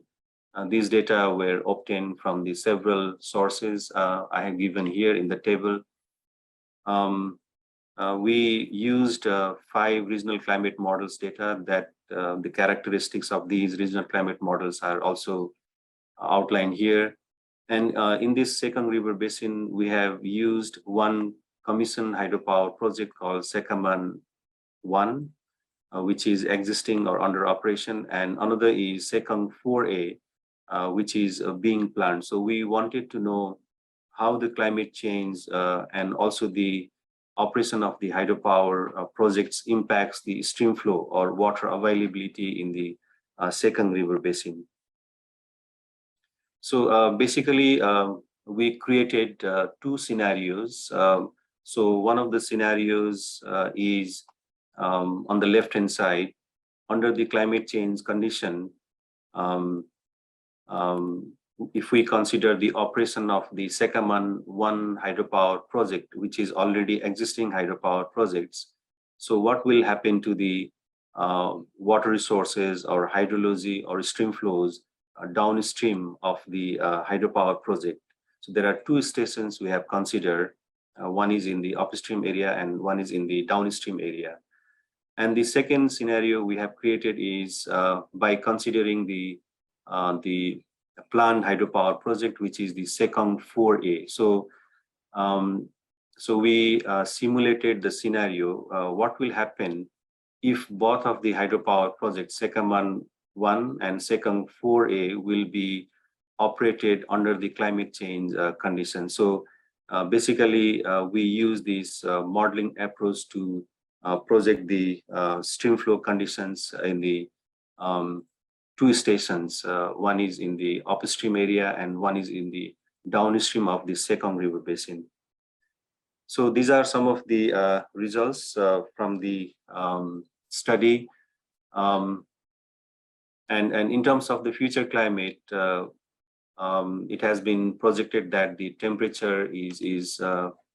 these data were obtained from the several sources I have given here in the table. We used 5 regional climate models data that the characteristics of these regional climate models are also outlined here. And in this Sekong River Basin, we have used 1 commissioned hydropower project called Sekaman 1, which is existing or under operation, and another is Sekong 4A, which is being planned. So we wanted to know how the climate change and also the operation of the hydropower projects impacts the stream flow or water availability in the Sekong River Basin. So basically, we created 2 scenarios. So one of the scenarios is on the left-hand side, under the climate change condition, if we consider the operation of the Sekaman 1 hydropower project, which is already existing hydropower projects, so what will happen to the water resources or hydrology or stream flows downstream of the hydropower project? So there are 2 stations we have considered. One is in the upstream area and one is in the downstream area. And the second scenario we have created is by considering the planned hydropower project, which is the Sekong 4A. So, so we simulated the scenario, what will happen if both of the hydropower projects, Sekaman 1 and Sekong 4A, will be operated under the climate change conditions. So basically, we use this modeling approach to project the stream flow conditions in the 2 stations. One is in the upstream area and one is in the downstream of the Sekong River Basin. So these are some of the results from the study. And in terms of the future climate, it has been projected that the temperature is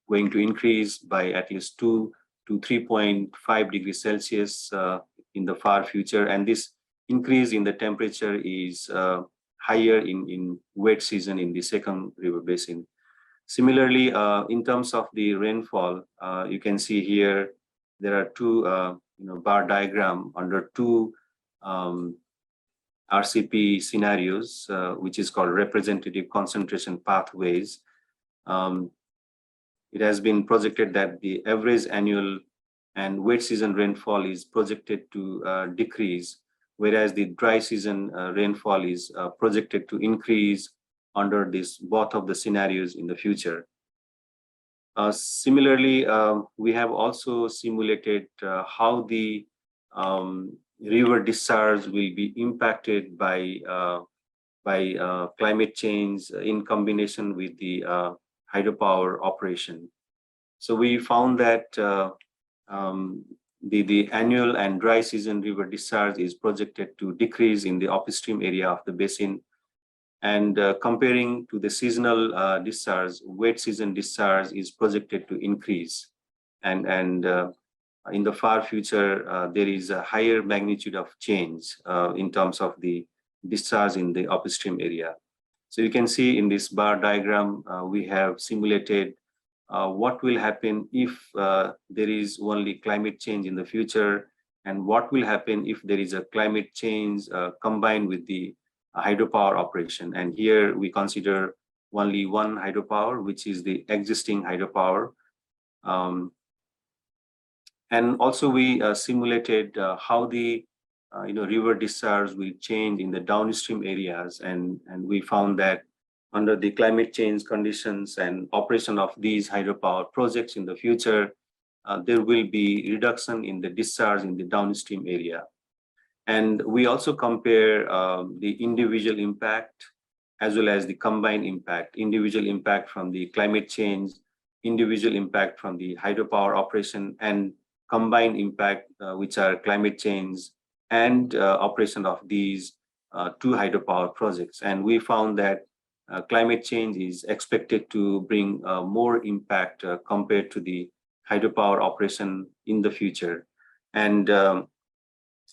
going to increase by at least 2 to 3.5 degrees Celsius in the far future. And this increase in the temperature is higher in wet season in the Sekong River Basin. Similarly, in terms of the rainfall, you can see here there are 2 bar diagram under 2 RCP scenarios, which is called representative concentration pathways. It has been projected that the average annual and wet season rainfall is projected to decrease, whereas the dry season rainfall is projected to increase under both of the scenarios in the future. Similarly, we have also simulated how the river discharge will be impacted by climate change in combination with the hydropower operation. So we found that the annual and dry season river discharge is projected to decrease in the upstream area of the basin. And comparing to the seasonal discharge, wet season discharge is projected to increase. And in the far future, there is a higher magnitude of change in terms of the discharge in the upstream area. So you can see in this bar diagram, we have simulated what will happen if there is only climate change in the future, and what will happen if there is a climate change combined with the hydropower operation. And here we consider only one hydropower, which is the existing hydropower. And also we simulated how the river discharge will change in the downstream areas, and we found that under the climate change conditions and operation of these hydropower projects in the future, there will be reduction in the discharge in the downstream area. And we also compare the individual impact as well as the combined impact, individual impact from the climate change, individual impact from the hydropower operation, and combined impact, which are climate change and operation of these two hydropower projects. And we found that climate change is expected to bring more impact compared to the hydropower operation in the future. And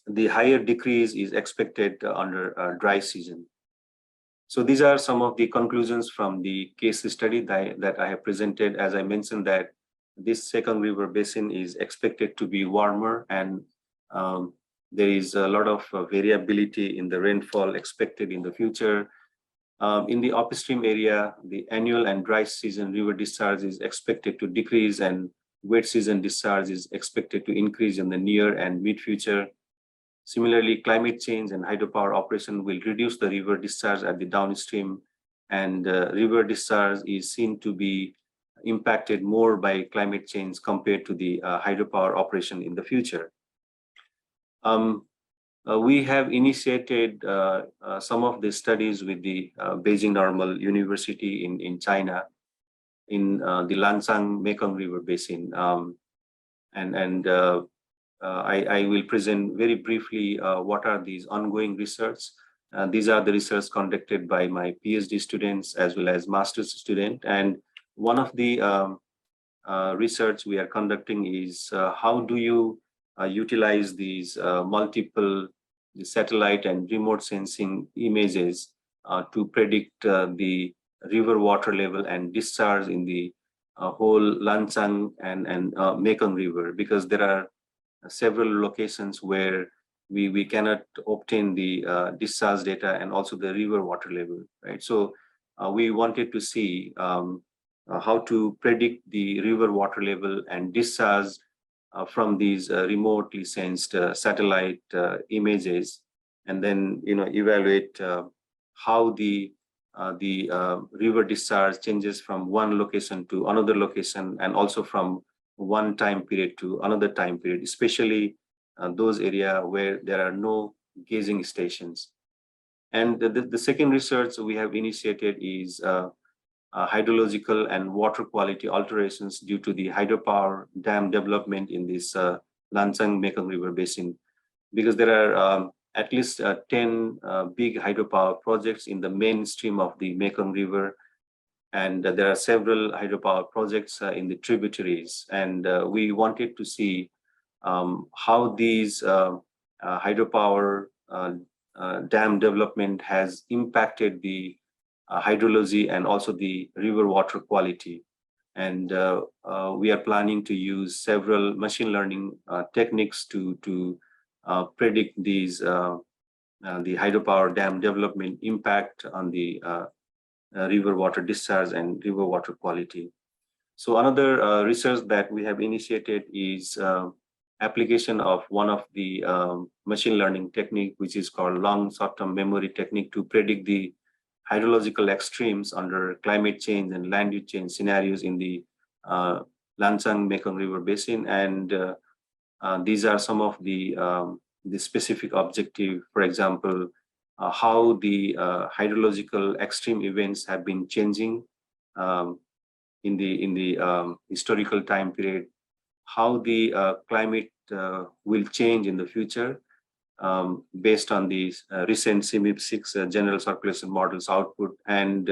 the higher decrease is expected under dry season. So these are some of the conclusions from the case study that I have presented. As I mentioned, that this Sekong River Basin is expected to be warmer, and there is a lot of variability in the rainfall expected in the future. In the upstream area, the annual and dry season river discharge is expected to decrease, and wet season discharge is expected to increase in the near and mid future. Similarly, climate change and hydropower operation will reduce the river discharge at the downstream, and river discharge is seen to be impacted more by climate change compared to the hydropower operation in the future. We have initiated some of the studies with the Beijing Normal University in China, in the Lancang Mekong River Basin. I will present very briefly what are these ongoing research. These are the research conducted by my PhD students as well as master's student. And one of the research we are conducting is how do you utilize these multiple satellite and remote sensing images to predict the river water level and discharge in the whole Lancang and Mekong River, because there are several locations where we cannot obtain the discharge data and also the river water level, right? So we wanted to see how to predict the river water level and discharge from these remotely sensed satellite images, and then evaluate how the river discharge changes from one location to another location, and also from one time period to another time period, especially those areas where there are no gauging stations. And the second research we have initiated is hydrological and water quality alterations due to the hydropower dam development in this Lancang Mekong River Basin, because there are at least 10 big hydropower projects in the mainstream of the Mekong River, and there are several hydropower projects in the tributaries. And we wanted to see how these hydropower dam development has impacted the hydrology and also the river water quality. And we are planning to use several machine learning techniques to predict these the hydropower dam development impact on the river water discharge and river water quality. So another research that we have initiated is application of one of the machine learning technique, which is called long short-term memory technique, to predict the hydrological extremes under climate change and land use change scenarios in the Lancang Mekong River Basin. And these are some of the specific objective. For example, how the hydrological extreme events have been changing in the historical time period, how the climate will change in the future based on these recent CMIP6 general circulation models output, and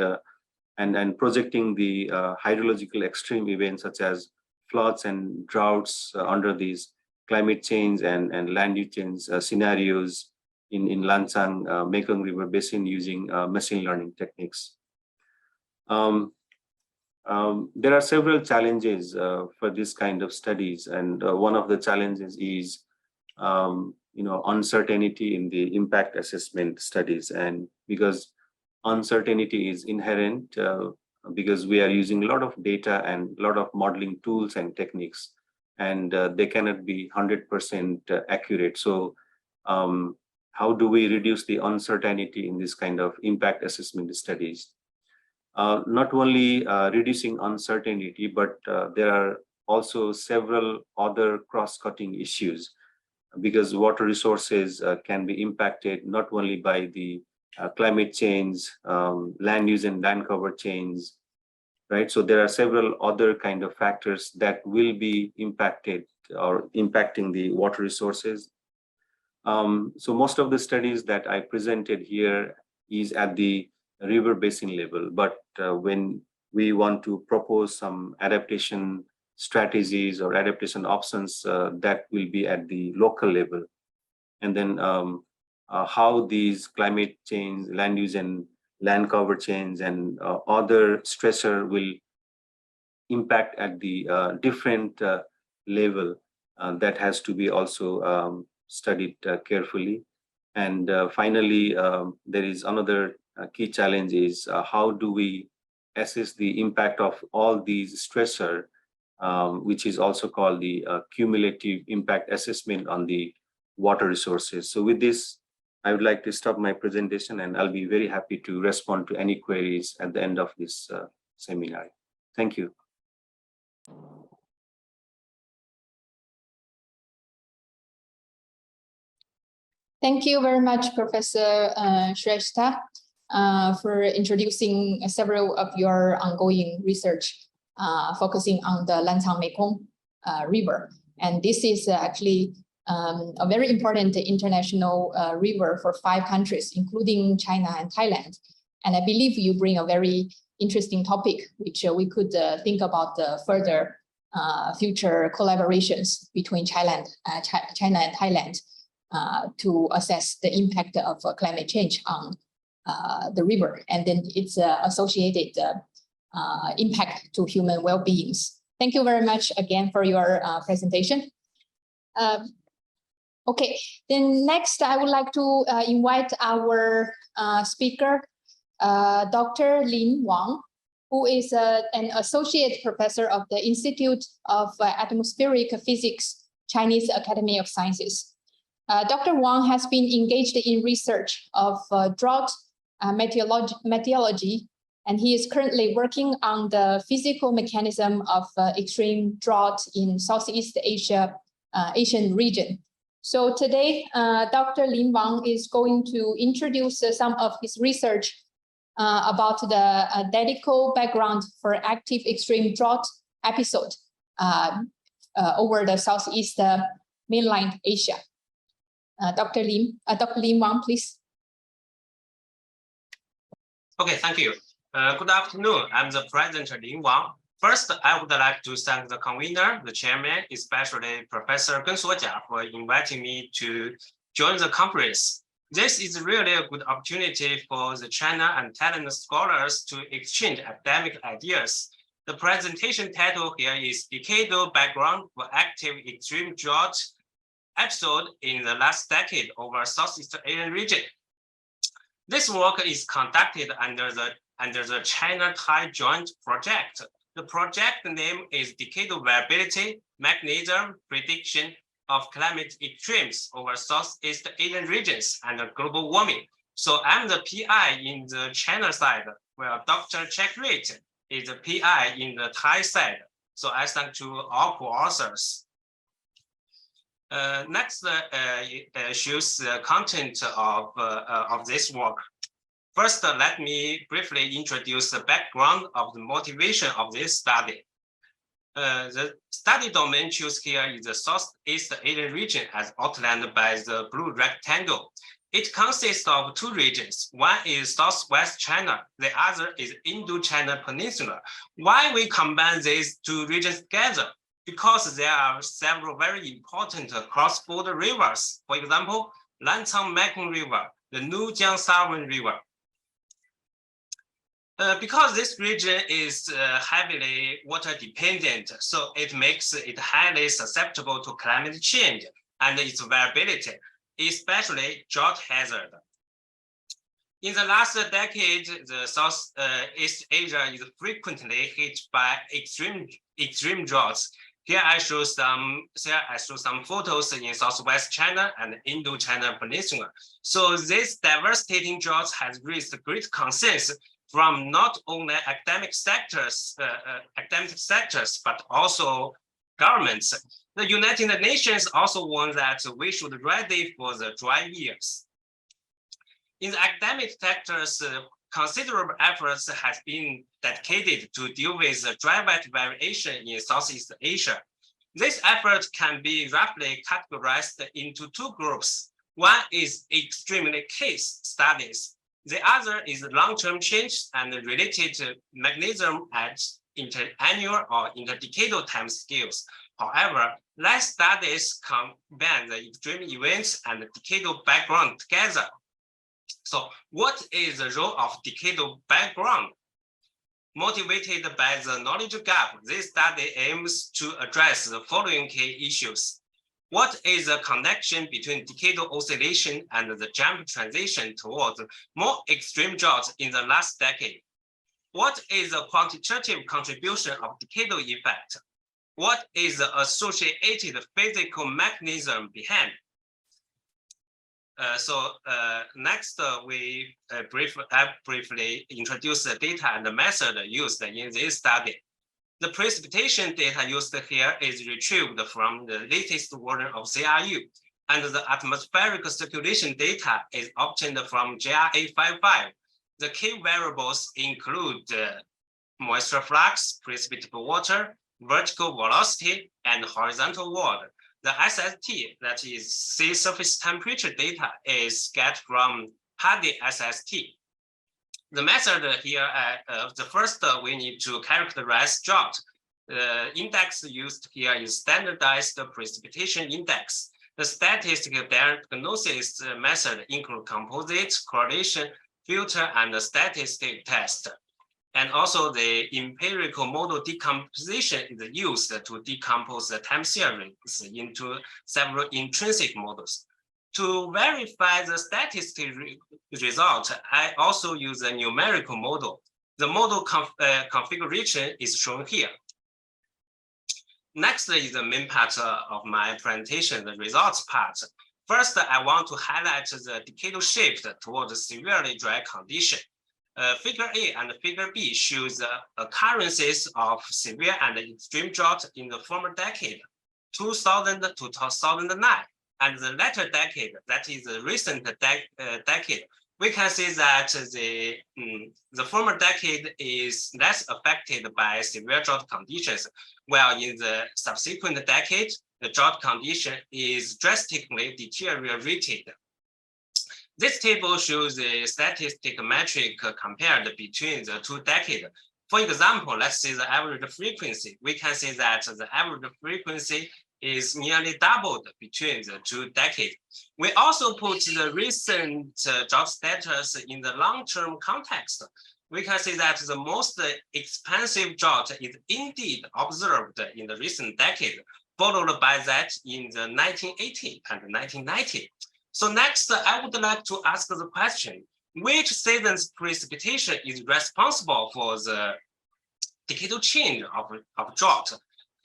projecting the hydrological extreme events such as floods and droughts under these climate change and land use change scenarios in Lancang Mekong River Basin using machine learning techniques. There are several challenges for this kind of studies, and one of the challenges is uncertainty in the impact assessment studies, and because uncertainty is inherent because we are using a lot of data and a lot of modeling tools and techniques, and they cannot be 100% accurate. So how do we reduce the uncertainty in this kind of impact assessment studies? Not only reducing uncertainty, but there are also several other cross-cutting issues, because water resources can be impacted not only by the climate change, land use and land cover change, right? So there are several other kind of factors that will be impacted or impacting the water resources. So most of the studies that I presented here is at the river basin level, but when we want to propose some adaptation strategies or adaptation options, that will be at the local level. And then how these climate change, land use and land cover change and other stressor will impact at the different level, that has to be also studied carefully. And finally, there is another key challenge is how do we assess the impact of all these stressor, which is also called the cumulative impact assessment on the water resources. So with this, I would like to stop my presentation, and I'll be very happy to respond to any queries at the end of this seminar. Thank you. Thank you very much, Professor Shrestha, for introducing several of your ongoing research focusing on the Lancang Mekong River. And this is actually a very important international river for 5 countries, including China and Thailand. And I believe you bring a very interesting topic, which we could think about further future collaborations between China and Thailand to assess the impact of climate change on the river and then its associated impact to human well-beings. Thank you very much again for your presentation. Okay, then next I would like to invite our speaker, Dr. Lin Wang, who is an associate professor of the Institute of Atmospheric Physics, Chinese Academy of Sciences. Dr. Wang has been engaged in research of drought meteorology, and he is currently working on the physical mechanism of extreme drought in Southeast Asian region. So today, Dr. Lin Wang is going to introduce some of his research about the dedical background for active extreme drought episode over the Southeast mainland Asia. Dr. Lin Wang, please. Okay, thank you. Good afternoon. I'm the President Lin Wang. First, I would like to thank the convener, the chairman, especially Professor Geng Suojia, for inviting me to join the conference. This is really a good opportunity for the China and Thailand scholars to exchange academic ideas. The presentation title here is Decadal Background for Active Extreme Drought Episode in the Last Decade over Southeast Asian Region. This work is conducted under the China-Thai Joint Project. The project name is Decadal Variability, Mechanism, Prediction, of climate extremes over Southeast Asian regions and global warming. So I'm the PI in the China side, where Dr. Jack Reed is the PI in the Thai side. So I thank to all co-authors. Next shows the content of this work. First, let me briefly introduce the background of the motivation of this study. The study domain chosen here is the Southeast Asian region as outlined by the blue rectangle. It consists of two regions. One is Southwest China, the other is Indo-China Peninsula. Why we combine these two regions together? Because there are several very important cross-border rivers. For example, Lancang Mekong River, the Nujiang Salween River. Because this region is heavily water dependent, so it makes it highly susceptible to climate change and its variability, especially drought hazard. In the last decade, the Southeast Asia is frequently hit by extreme droughts. Here I show some photos in Southwest China and Indo-China Peninsula. So this devastating drought has raised great concerns from not only academic sectors, but also governments. The United Nations also warned that we should ready for the dry years. In the academic sectors, considerable efforts has been dedicated to deal with the dry-wet variation in Southeast Asia. This effort can be roughly categorized into two groups. One is extremely case studies. The other is long-term change and related mechanism at interannual or interdecadal time scales. However, less studies combine the extreme events and the decadal background together. So what is the role of decadal background? Motivated by the knowledge gap, this study aims to address the following key issues. What is the connection between decadal oscillation and the jump transition towards more extreme droughts in the last decade? What is the quantitative contribution of decadal effect? What is the associated physical mechanism behind? Next, we briefly introduce the data and the method used in this study. The precipitation data used here is retrieved from the latest version of CRU, and the atmospheric circulation data is obtained from JRA55. The key variables include moisture flux, precipitable water, vertical velocity, and horizontal wall. The SST, that is sea surface temperature data, is get from Hardy SST. The method here, the first we need to characterize drought. The index used here is standardized precipitation index. The statistical diagnosis method include composite, correlation, filter, and statistic test. And also the empirical model decomposition is used to decompose the time series into several intrinsic models. To verify the statistical result, I also use a numerical model. The model configuration is shown here. Next is the main part of my presentation, the results part. First, I want to highlight the decadal shift towards a severely dry condition. Figure A and Figure B shows the occurrences of severe and extreme drought in the former decade, 2000 to 2009. And the latter decade, that is the recent decade, we can see that the former decade is less affected by severe drought conditions, while in the subsequent decade, the drought condition is drastically deteriorated. This table shows the statistical metric compared between the two decades. For example, let's see the average frequency. We can see that the average frequency is nearly doubled between the two decades. We also put the recent drought status in the long-term context. We can see that the most expansive drought is indeed observed in the recent decade, followed by that in the 1980 and 1990. So next, I would like to ask the question, which season's precipitation is responsible for the decadal change of drought?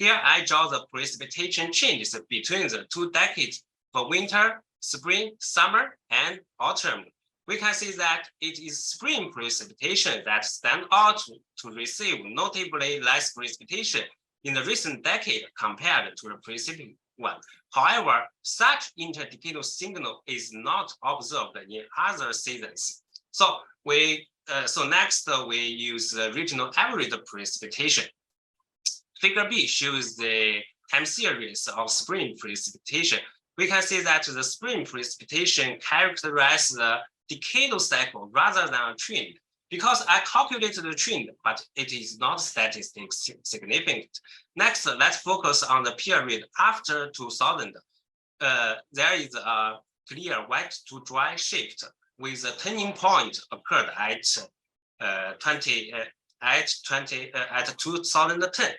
Here I draw the precipitation changes between the 2 decades for winter, spring, summer, and autumn. We can see that it is spring precipitation that stand out to receive notably less precipitation in the recent decade compared to the preceding one. However, such interdecadal signal is not observed in other seasons. So next we use the regional average precipitation. Figure B shows the time series of spring precipitation. We can see that the spring precipitation characterizes the decadal cycle rather than a trend. Because I calculated the trend, but it is not statistically significant. Next, let's focus on the period after 2000. There is a clear wet to dry shift with a turning point occurred at 2010.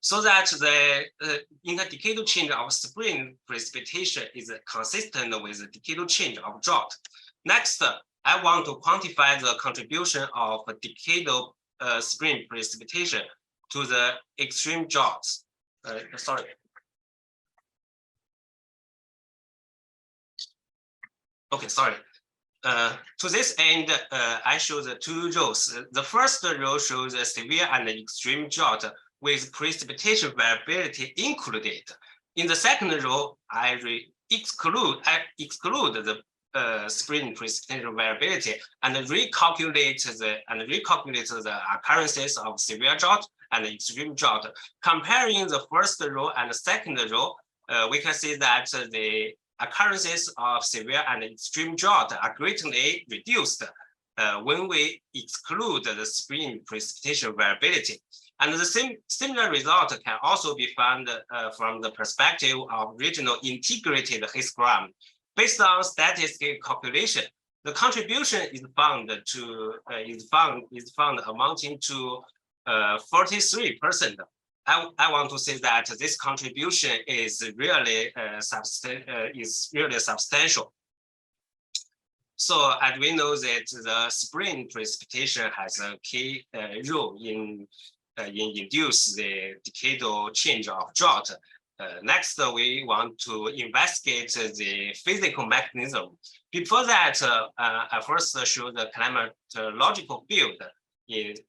So that the interdecadal change of spring precipitation is consistent with the decadal change of drought. Next, I want to quantify the contribution of decadal spring precipitation to the extreme droughts. To this end, I show the 2 rows. The first row shows a severe and extreme drought with precipitation variability included. In the second row, I exclude the spring precipitation variability and recalculate the occurrences of severe drought and extreme drought. Comparing the first row and the second row, we can see that the occurrences of severe and extreme drought are greatly reduced when we exclude the spring precipitation variability. And the similar result can also be found from the perspective of regional integrated histogram. Based on statistical calculation, the contribution is found amounting to 43%. I want to say that this contribution is really substantial. So as we know that the spring precipitation has a key role in induce the decadal change of drought. Next, we want to investigate the physical mechanism. Before that, I first show the climatological field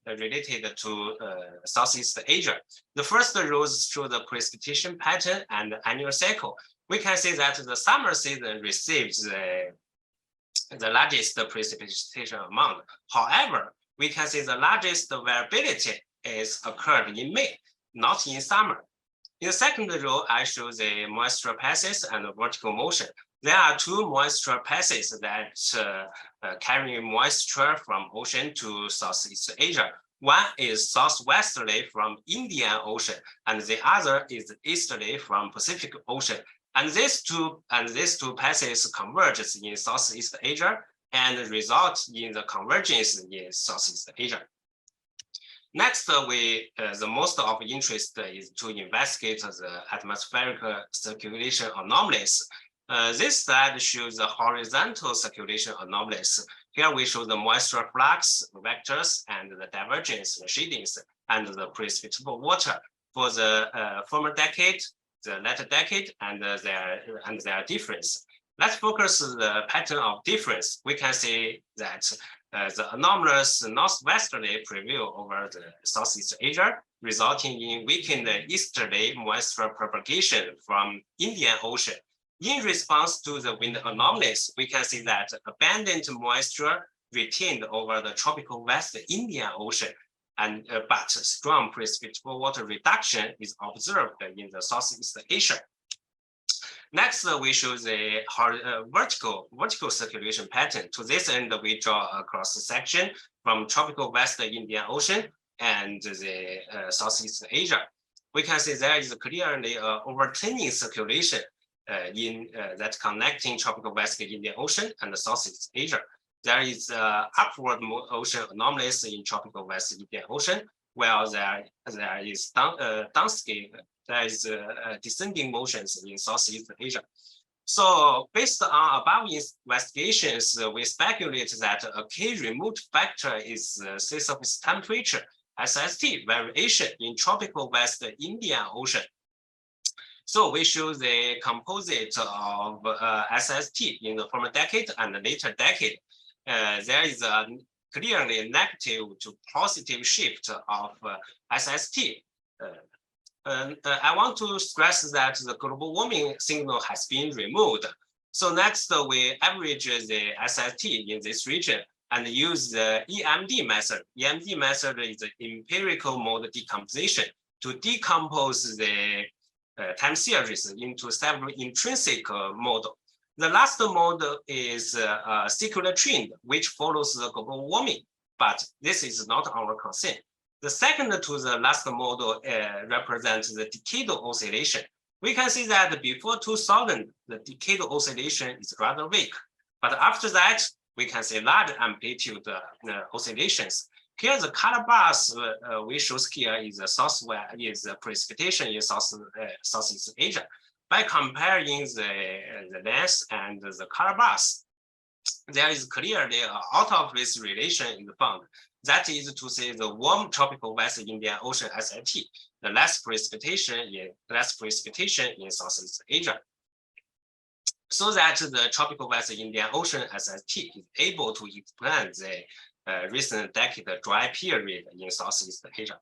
related to Southeast Asia. The first rows show the precipitation pattern and annual cycle. We can see that the summer season receives the largest precipitation amount. However, we can see the largest variability is occurred in May, not in summer. In the second row, I show the moisture passes and the vertical motion. There are 2 moisture passes that carry moisture from ocean to Southeast Asia. One is southwesterly from Indian Ocean, and the other is easterly from Pacific Ocean. And these two passes converge in Southeast Asia and result in the convergence in Southeast Asia. Next, the most of interest is to investigate the atmospheric circulation anomalies. This slide shows the horizontal circulation anomalies. Here we show the moisture flux vectors and the divergence shadings and the precipitable water for the former decade, the latter decade, and their difference. Let's focus on the pattern of difference. We can see that the anomalous northwesterly prevail over the Southeast Asia, resulting in weakened easterly moisture propagation from Indian Ocean. In response to the wind anomalies, we can see that abundant moisture retained over the tropical West Indian Ocean, but strong precipitable water reduction is observed in the Southeast Asia. Next, we show the vertical circulation pattern. To this end, we draw a cross section from tropical West Indian Ocean and the Southeast Asia. We can see there is clearly overturning circulation that connecting tropical West Indian Ocean and the Southeast Asia. There is upward ocean anomalies in tropical West Indian Ocean, while there is downscape. There is descending motions in Southeast Asia. So based on above investigations, we speculate that a key remote factor is sea surface temperature SST variation in tropical West Indian Ocean. So we show the composite of SST in the former decade and the later decade. There is a clearly negative to positive shift of SST. I want to stress that the global warming signal has been removed. So next, we average the SST in this region and use the EMD method. EMD method is an empirical mode decomposition to decompose the time series into several intrinsic models. The last model is a circular trend, which follows the global warming, but this is not our concern. The second to the last model represents the decadal oscillation. We can see that before 2000, the decadal oscillation is rather weak, but after that, we can see large amplitude oscillations. Here, the color bars we show here is the precipitation in Southeast Asia. By comparing the length and the color bars, there is clearly an out-of-phase relation in the found. That is to say, the warm tropical West Indian Ocean SIT, the less precipitation in Southeast Asia. So that the tropical West Indian Ocean SIT is able to explain the recent decade dry period in Southeast Asia.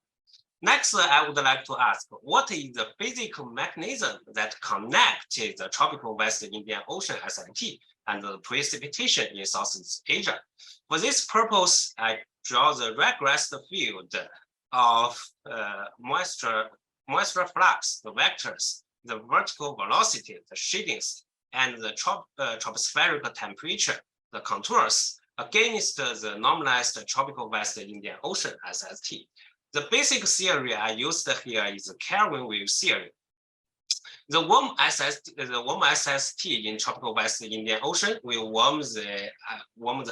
Next, I would like to ask, what is the physical mechanism that connects the tropical West Indian Ocean SIT and the precipitation in Southeast Asia? For this purpose, I draw the regressed field of moisture flux, the vectors, the vertical velocity, the shadings, and the tropospheric temperature, the contours, against the normalized tropical West Indian Ocean SST. The basic theory I used here is the Kelvin wave theory. The warm SST in tropical West Indian Ocean will warm the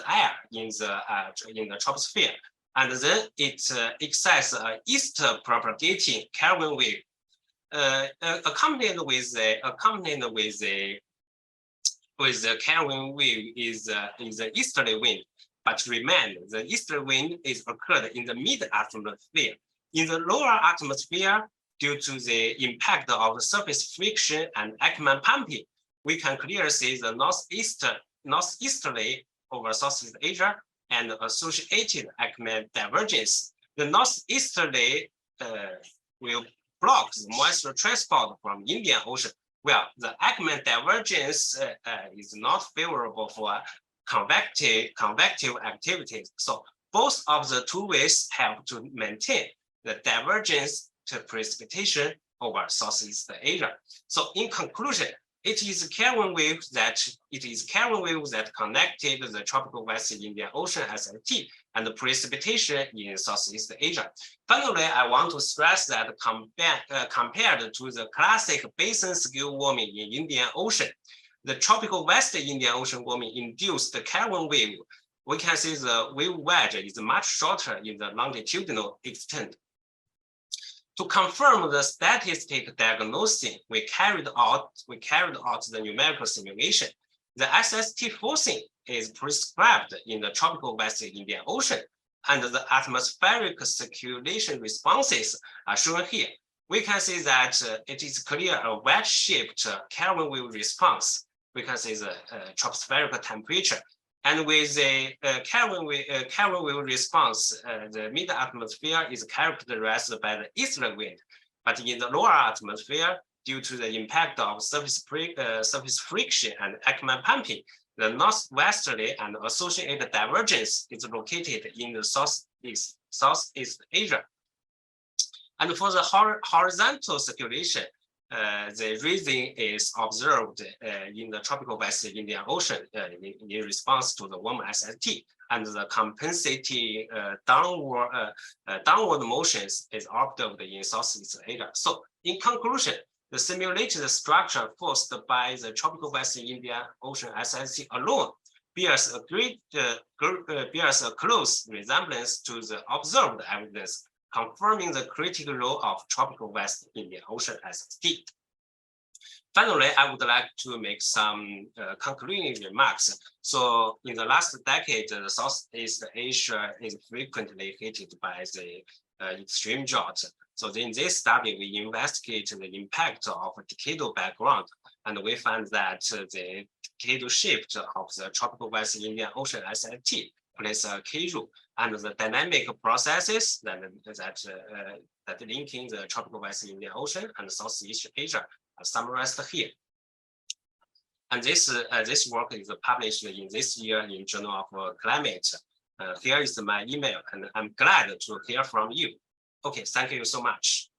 air in the troposphere, and then it excites east propagating Kelvin wave, accompanied with the Kelvin wave is the easterly wind. But remember, the easterly wind is occurred in the mid-atmosphere. In the lower atmosphere, due to the impact of the surface friction and Ackermann pumping, we can clearly see the northeasterly over Southeast Asia and associated Ackermann divergence. The northeasterly will block the moisture transport from Indian Ocean. Well, the Ackermann divergence is not favorable for convective activities. So both of the two ways help to maintain the divergence to precipitation over Southeast Asia. So in conclusion, it is Kelvin wave that connected the tropical West Indian Ocean SIT and the precipitation in Southeast Asia. Finally, I want to stress that compared to the classic basin scale warming in Indian Ocean, the tropical West Indian Ocean warming induced the Kelvin wave. We can see the wave wedge is much shorter in the longitudinal extent. To confirm the statistic diagnosing, we carried out the numerical simulation. The SST forcing is prescribed in the tropical West Indian Ocean, and the atmospheric circulation responses are shown here. We can see that it is clear a wedge-shaped Kelvin wave response. We can see the tropospheric temperature. And with the Kelvin wave response, the mid-atmosphere is characterized by the easterly wind. But in the lower atmosphere, due to the impact of surface friction and Ackermann pumping, the northwesterly and associated divergence is located in the Southeast Asia. And for the horizontal circulation, the reason is observed in the tropical West Indian Ocean in response to the warm SST, and the compensating downward motions is observed in Southeast Asia. So in conclusion, the simulated structure forced by the tropical West Indian Ocean SST alone bears a close resemblance to the observed evidence, confirming the critical role of tropical West Indian Ocean SST. Finally, I would like to make some concluding remarks. So in the last decade, the Southeast Asia is frequently hit by the extreme drought. So in this study, we investigate the impact of decadal background, and we find that the decadal shift of the tropical West Indian Ocean SIT plays a key role, and the dynamic processes that linking the tropical West Indian Ocean and Southeast Asia are summarized here. And this work is published in this year in Journal of Climate. Here is my email, and I'm glad to hear from you. Okay, thank you so much.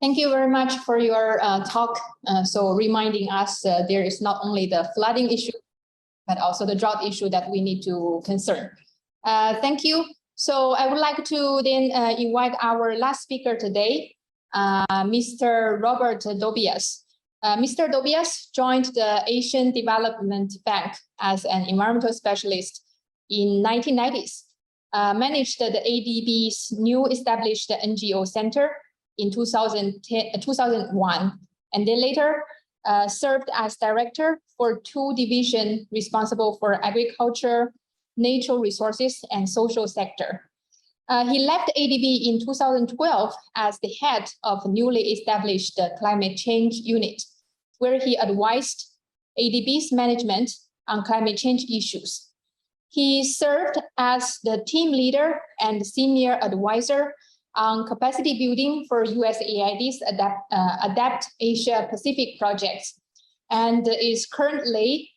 Thank you very much for your talk. So reminding us there is not only the flooding issue, but also the drought issue that we need to concern. Thank you. So I would like to then invite our last speaker today, Mr. Robert Dobias. Mr. Dobias joined the Asian Development Bank as an environmental specialist in 1990s, managed the ADB's new established NGO center in 2001, and then later served as director for 2 divisions responsible for agriculture, natural resources, and social sector. He left ADB in 2012 as the head of newly established climate change unit, where he advised ADB's management on climate change issues. He served as the team leader and senior advisor on capacity building for USAID's Adapt Asia Pacific projects, and is currently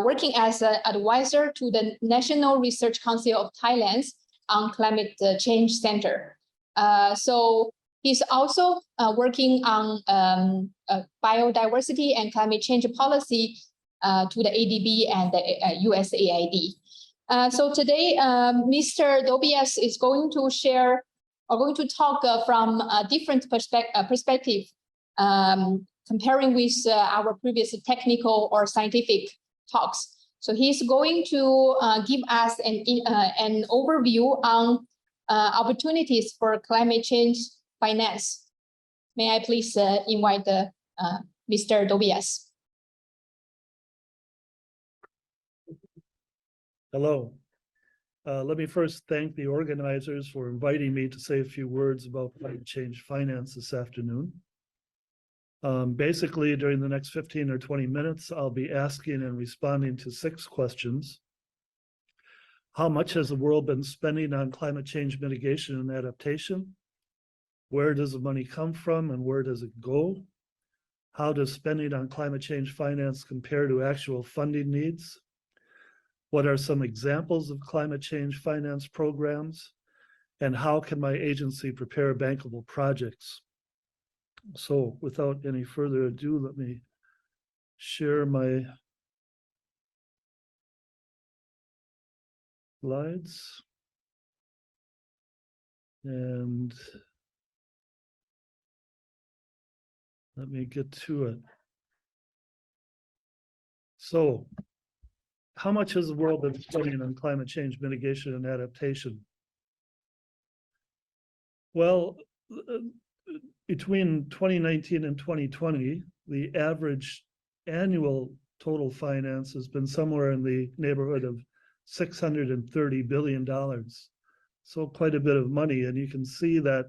working as an advisor to the National Research Council of Thailand on Climate Change Center. So he's also working on biodiversity and climate change policy to the ADB and the USAID. So today, Mr. Dobias is going to share or going to talk from a different perspective, comparing with our previous technical or scientific talks. So he's going to give us an overview on opportunities for climate change finance. May I please invite Mr. Dobias? Hello. Let me first thank the organizers for inviting me to say a few words about climate change finance this afternoon. Basically, during the next 15 or 20 minutes, I'll be asking and responding to 6 questions. How much has the world been spending on climate change mitigation and adaptation? Where does the money come from and where does it go? How does spending on climate change finance compare to actual funding needs? What are some examples of climate change finance programs? And how can my agency prepare bankable projects? So without any further ado, let me share my slides. And let me get to it. So, how much has the world been spending on climate change mitigation and adaptation? Well, between 2019 and 2020, the average annual total finance has been somewhere in the neighborhood of $630 billion. So quite a bit of money. And you can see that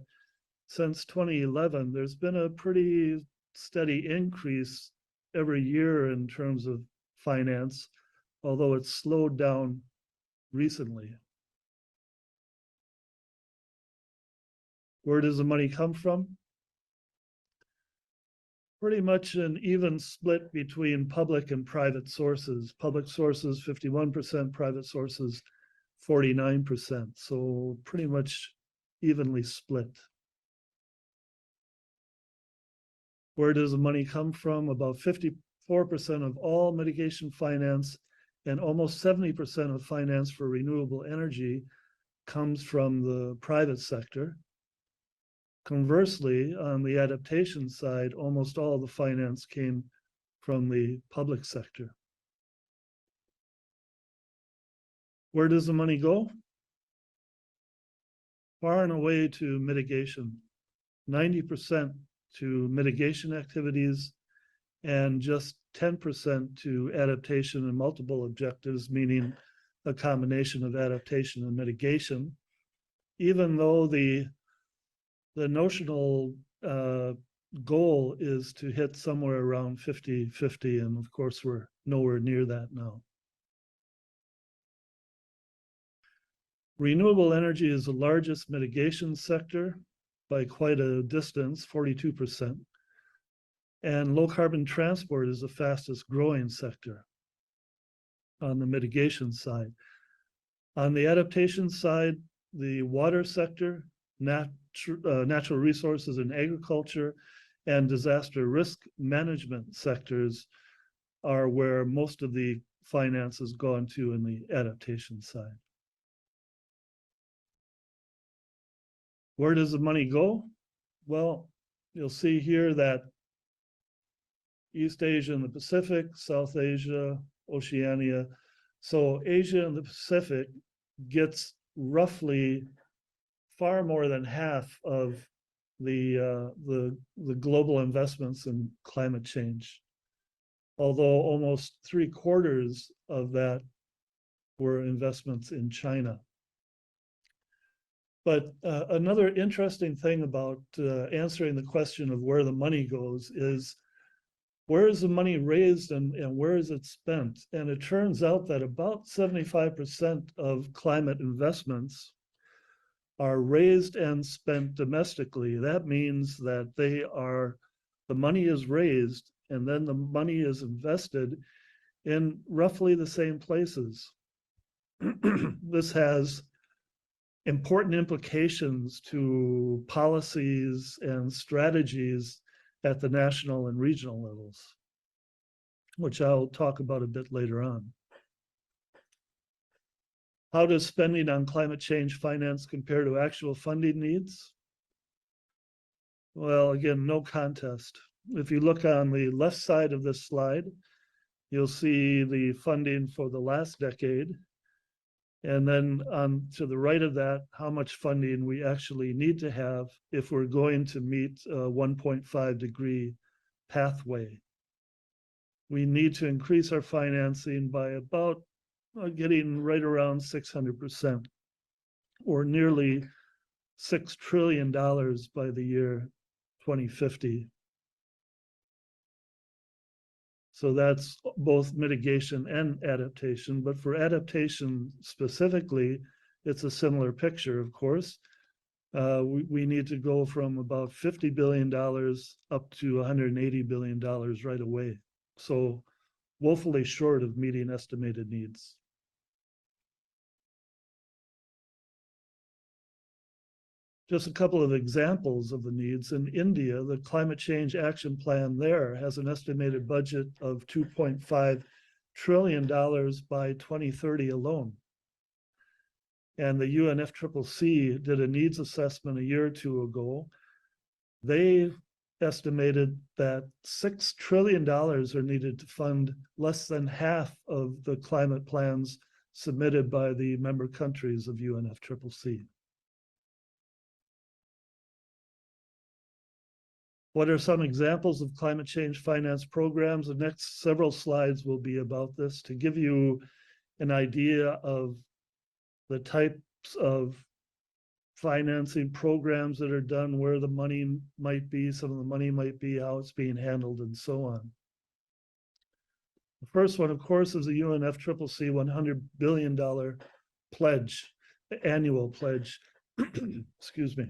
since 2011, there's been a pretty steady increase every year in terms of finance, although it's slowed down recently. Where does the money come from? Pretty much an even split between public and private sources. Public sources, 51%, private sources, 49%. So pretty much evenly split. Where does the money come from? About 54% of all mitigation finance and almost 70% of finance for renewable energy comes from the private sector. Conversely, on the adaptation side, almost all the finance came from the public sector. Where does the money go? Far and away to mitigation. 90% to mitigation activities and just 10% to adaptation and multiple objectives, meaning a combination of adaptation and mitigation. even though the notional goal is to hit somewhere around 50-50, and of course we're nowhere near that now. Renewable energy is the largest mitigation sector by quite a distance, 42%. And low carbon transport is the fastest growing sector on the mitigation side. On the adaptation side, the water sector, natural resources and agriculture, and disaster risk management sectors are where most of the finance has gone to in the adaptation side. Where does the money go? Well, you'll see here that East Asia and the Pacific, South Asia, Oceania. So Asia and the Pacific gets roughly far more than half of the global investments in climate change, although almost 3/4 of that were investments in China. But another interesting thing about answering the question of where the money goes is, where is the money raised and where is it spent? And it turns out that about 75% of climate investments are raised and spent domestically. That means that the money is raised and then the money is invested in roughly the same places. This has important implications to policies and strategies at the national and regional levels, which I'll talk about a bit later on. How does spending on climate change finance compare to actual funding needs? Well, again, no contest. If you look on the left side of this slide, you'll see the funding for the last decade. And then to the right of that, how much funding we actually need to have if we're going to meet a 1.5-degree pathway. We need to increase our financing by about getting right around 600%, or nearly $6 trillion by the year 2050. So that's both mitigation and adaptation. But for adaptation specifically, it's a similar picture, of course. We need to go from about $50 billion up to $180 billion right away. So woefully short of meeting estimated needs. Just a couple of examples of the needs. In India, the climate change action plan there has an estimated budget of $2.5 trillion by 2030 alone. And the UNFCCC did a needs assessment a year or two ago. They estimated that $6 trillion are needed to fund less than half of the climate plans submitted by the member countries of UNFCCC. What are some examples of climate change finance programs? The next several slides will be about this to give you an idea of the types of financing programs that are done, where the money might be, some of the money might be, how it's being handled, and so on. The first one, of course, is the UNFCCC $100 billion pledge, annual pledge. Excuse me.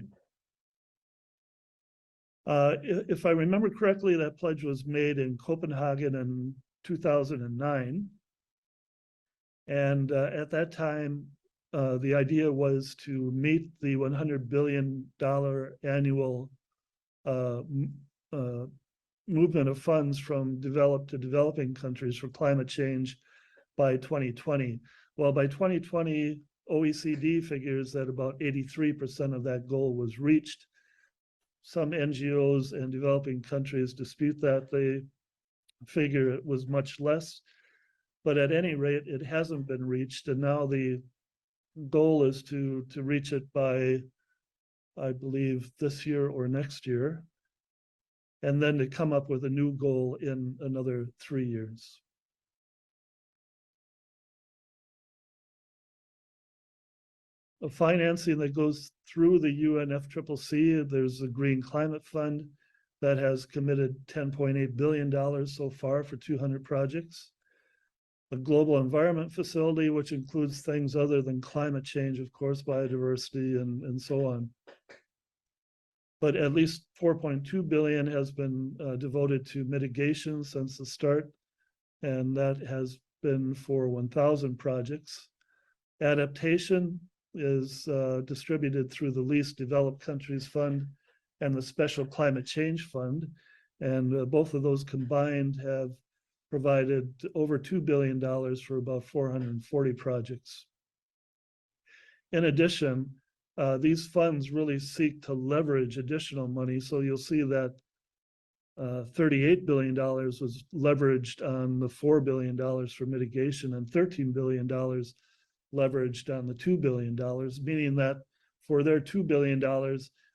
If I remember correctly, that pledge was made in Copenhagen in 2009. And at that time, the idea was to meet the $100 billion annual movement of funds from developed to developing countries for climate change by 2020. Well, by 2020, OECD figures that about 83% of that goal was reached. Some NGOs and developing countries dispute that. They figure it was much less, but at any rate, it hasn't been reached. And now the goal is to reach it by, I believe, this year or next year, and then to come up with a new goal in another 3 years. financing that goes through the UNFCCC. There's a Green Climate Fund that has committed $10.8 billion so far for 200 projects. A Global Environment Facility, which includes things other than climate change, of course, biodiversity and so on. But at least 4.2 billion has been devoted to mitigation since the start, and that has been for 1,000 projects. Adaptation is distributed through the Least Developed Countries Fund and the Special Climate Change Fund, and both of those combined have provided over $2 billion for about 440 projects. In addition, these funds really seek to leverage additional money. So you'll see that $38 billion was leveraged on the $4 billion for mitigation and $13 billion leveraged on the $2 billion, meaning that for their $2 billion,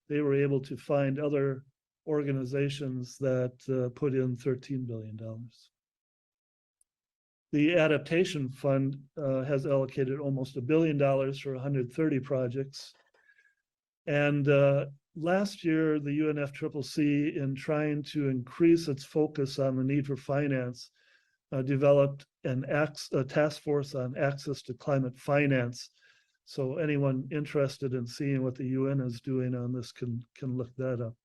they were able to find other organizations that put in $13 billion. The Adaptation Fund has allocated almost $1 billion for 130 projects. And last year, the UNFCCC, in trying to increase its focus on the need for finance, developed a task force on access to climate finance. So anyone interested in seeing what the UN is doing on this can look that up.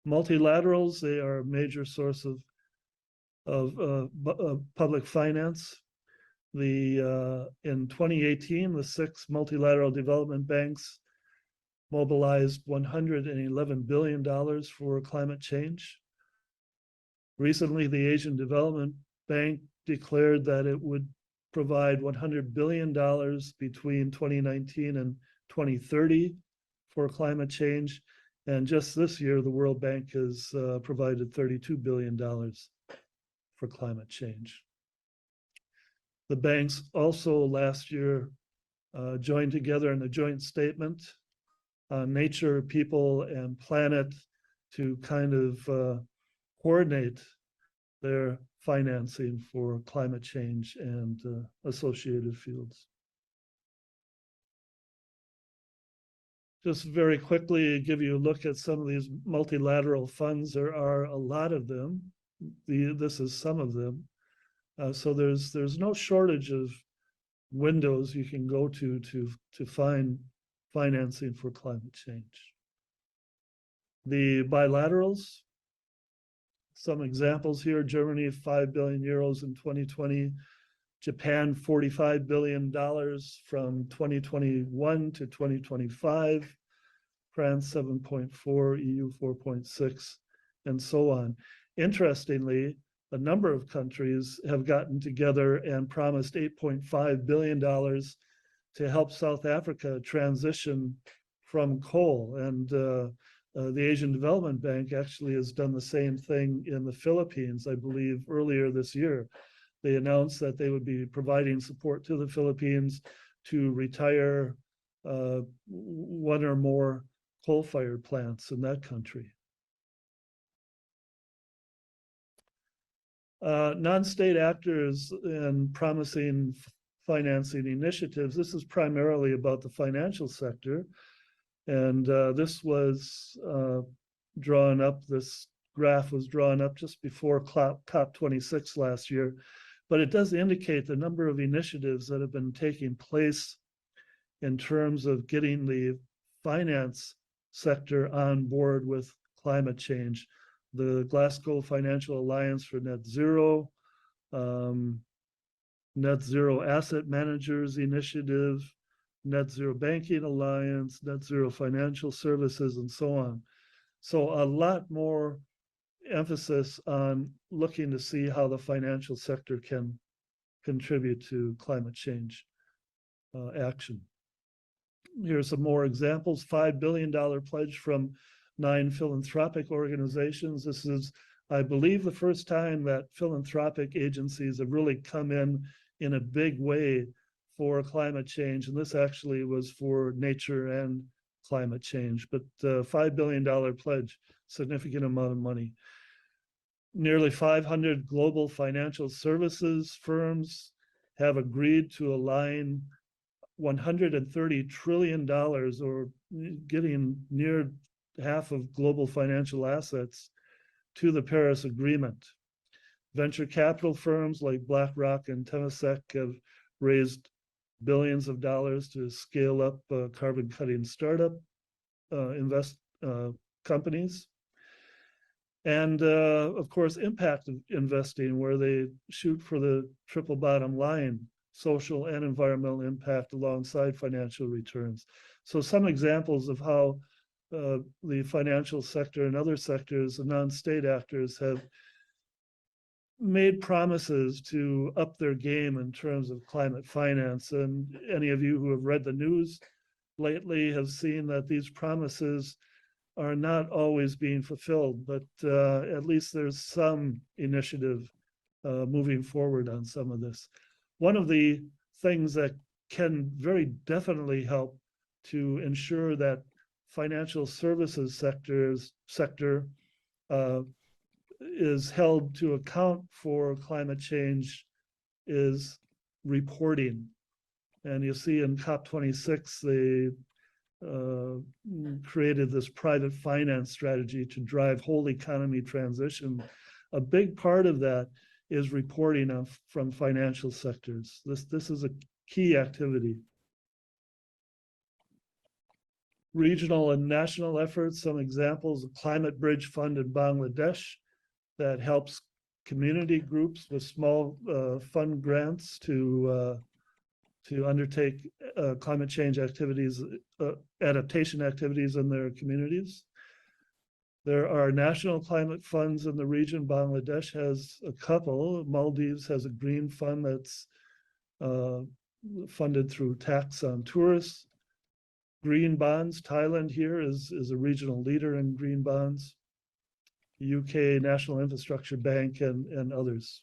Multilaterals, they are a major source of public finance. In 2018, the 6 multilateral development banks mobilized $111 billion for climate change. Recently, the Asian Development Bank declared that it would provide $100 billion between 2019 and 2030 for climate change. And just this year, the World Bank has provided $32 billion for climate change. The banks also last year joined together in a joint statement on nature, people, and planet to kind of coordinate their financing for climate change and associated fields. Just very quickly give you a look at some of these multilateral funds. There are a lot of them. This is some of them. So there's no shortage of windows you can go to find financing for climate change. The bilaterals, some examples here: Germany, 5 billion euros in 2020, Japan, $45 billion from 2021 to 2025, France, 7.4, EU, 4.6, and so on. Interestingly, a number of countries have gotten together and promised $8.5 billion to help South Africa transition from coal. And the Asian Development Bank actually has done the same thing in the Philippines, I believe, earlier this year. They announced that they would be providing support to the Philippines to retire 1 or more coal-fired plants in that country. Non-state actors and promising financing initiatives. This is primarily about the financial sector. And this was drawn up, this graph was drawn up just before COP26 last year. But it does indicate the number of initiatives that have been taking place in terms of getting the finance sector on board with climate change. The Glasgow Financial Alliance for Net Zero, Net Zero Asset Managers Initiative, Net Zero Banking Alliance, Net Zero Financial Services, and so on. So a lot more emphasis on looking to see how the financial sector can contribute to climate change action. Here are some more examples. $5 billion pledge from 9 philanthropic organizations. This is, I believe, the first time that philanthropic agencies have really come in a big way for climate change. And this actually was for nature and climate change. But $5 billion pledge, significant amount of money. Nearly 500 global financial services firms have agreed to align $130 trillion, or getting near half of global financial assets, to the Paris Agreement. Venture capital firms like BlackRock and Temasek have raised billions of dollars to scale up carbon cutting startup companies. And of course, impact investing, where they shoot for the triple bottom line, social and environmental impact alongside financial returns. So some examples of how the financial sector and other sectors and non-state actors have made promises to up their game in terms of climate finance. And any of you who have read the news lately have seen that these promises are not always being fulfilled, but at least there's some initiative moving forward on some of this. One of the things that can very definitely help to ensure that financial services sector is held to account for climate change is reporting. And you see in COP26, they created this private finance strategy to drive whole economy transition. A big part of that is reporting from financial sectors. This is a key activity. Regional and national efforts, some examples: of Climate Bridge Fund in Bangladesh that helps community groups with small fund grants to undertake climate change activities, adaptation activities in their communities. There are national climate funds in the region. Bangladesh has a couple. Maldives has a green fund that's funded through tax on tourists. Green bonds, Thailand here is a regional leader in green bonds. UK National Infrastructure Bank and others.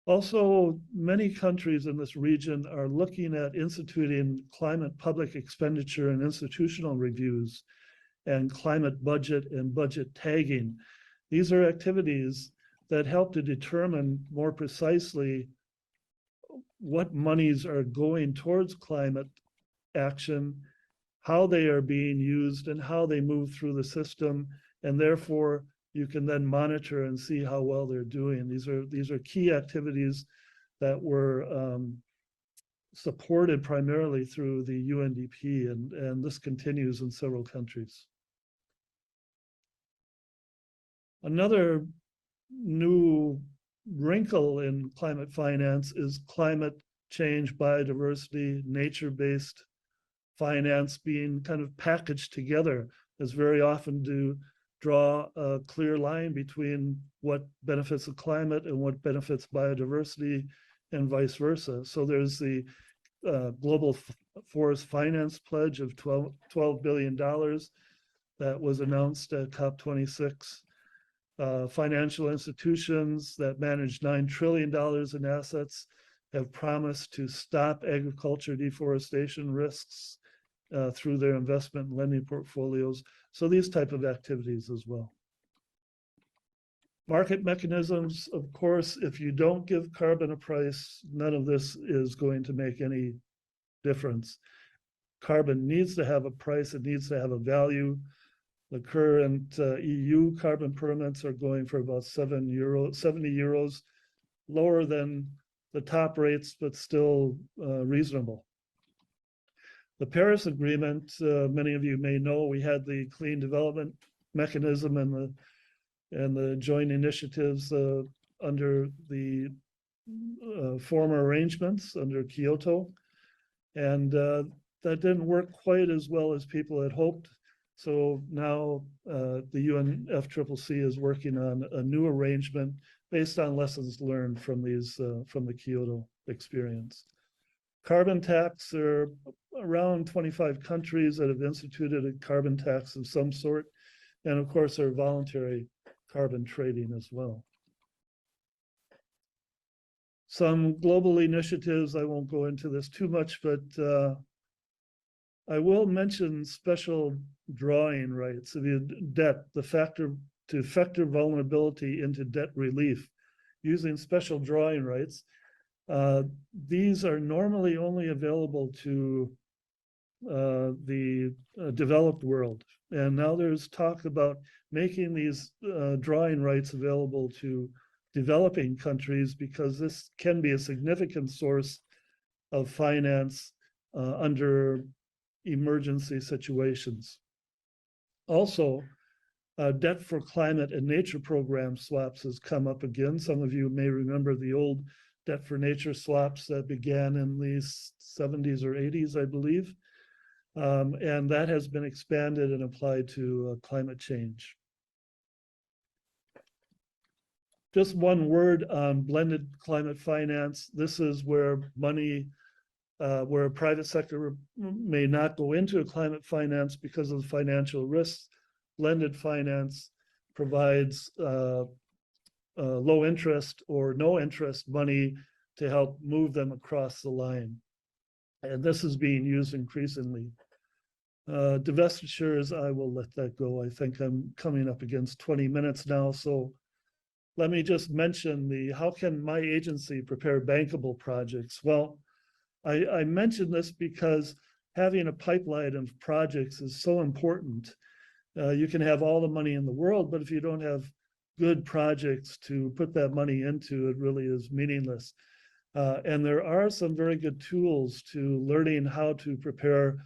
Also, many countries in this region are looking at instituting climate public expenditure and institutional reviews, and climate budget and budget tagging. These are activities that help to determine more precisely what monies are going towards climate action, how they are being used, and how they move through the system, and therefore you can then monitor and see how well they're doing. These are key activities that were supported primarily through the UNDP, and this continues in several countries. Another new wrinkle in climate finance is climate change, biodiversity, nature-based finance being kind of packaged together, as very often do draw a clear line between what benefits the climate and what benefits biodiversity and vice versa. So there's the Global Forest Finance Pledge of $12 billion that was announced at COP26. Financial institutions that manage $9 trillion in assets have promised to stop agriculture deforestation risks through their investment and lending portfolios. So these type of activities as well. Market mechanisms, of course, if you don't give carbon a price, none of this is going to make any difference. Carbon needs to have a price, it needs to have a value. The current EU carbon permits are going for about 70 euros, lower than the top rates, but still reasonable. The Paris Agreement, many of you may know, we had the Clean Development Mechanism and the joint initiatives under the former arrangements under Kyoto. And that didn't work quite as well as people had hoped. So now the UNFCCC is working on a new arrangement based on lessons learned from the Kyoto experience. Carbon tax, there are around 25 countries that have instituted a carbon tax of some sort. And of course, there are voluntary carbon trading as well. Some global initiatives, I won't go into this too much, but I will mention special drawing rights of debt, the factor vulnerability into debt relief using special drawing rights. These are normally only available to the developed world. And now there's talk about making these drawing rights available to developing countries, because this can be a significant source of finance under emergency situations. Also, debt for climate and nature program swaps has come up again. Some of you may remember the old debt for nature swaps that began in the 70s or 80s, I believe. And that has been expanded and applied to climate change. Just one word on blended climate finance. This is where money, where a private sector may not go into a climate finance because of the financial risks. Blended finance provides low interest or no interest money to help move them across the line. And this is being used increasingly. Divestitures, I will let that go. I think I'm coming up against 20 minutes now. So let me just mention how can my agency prepare bankable projects? Well, I mention this because having a pipeline of projects is so important. You can have all the money in the world, but if you don't have good projects to put that money into, it really is meaningless. And there are some very good tools to learning how to prepare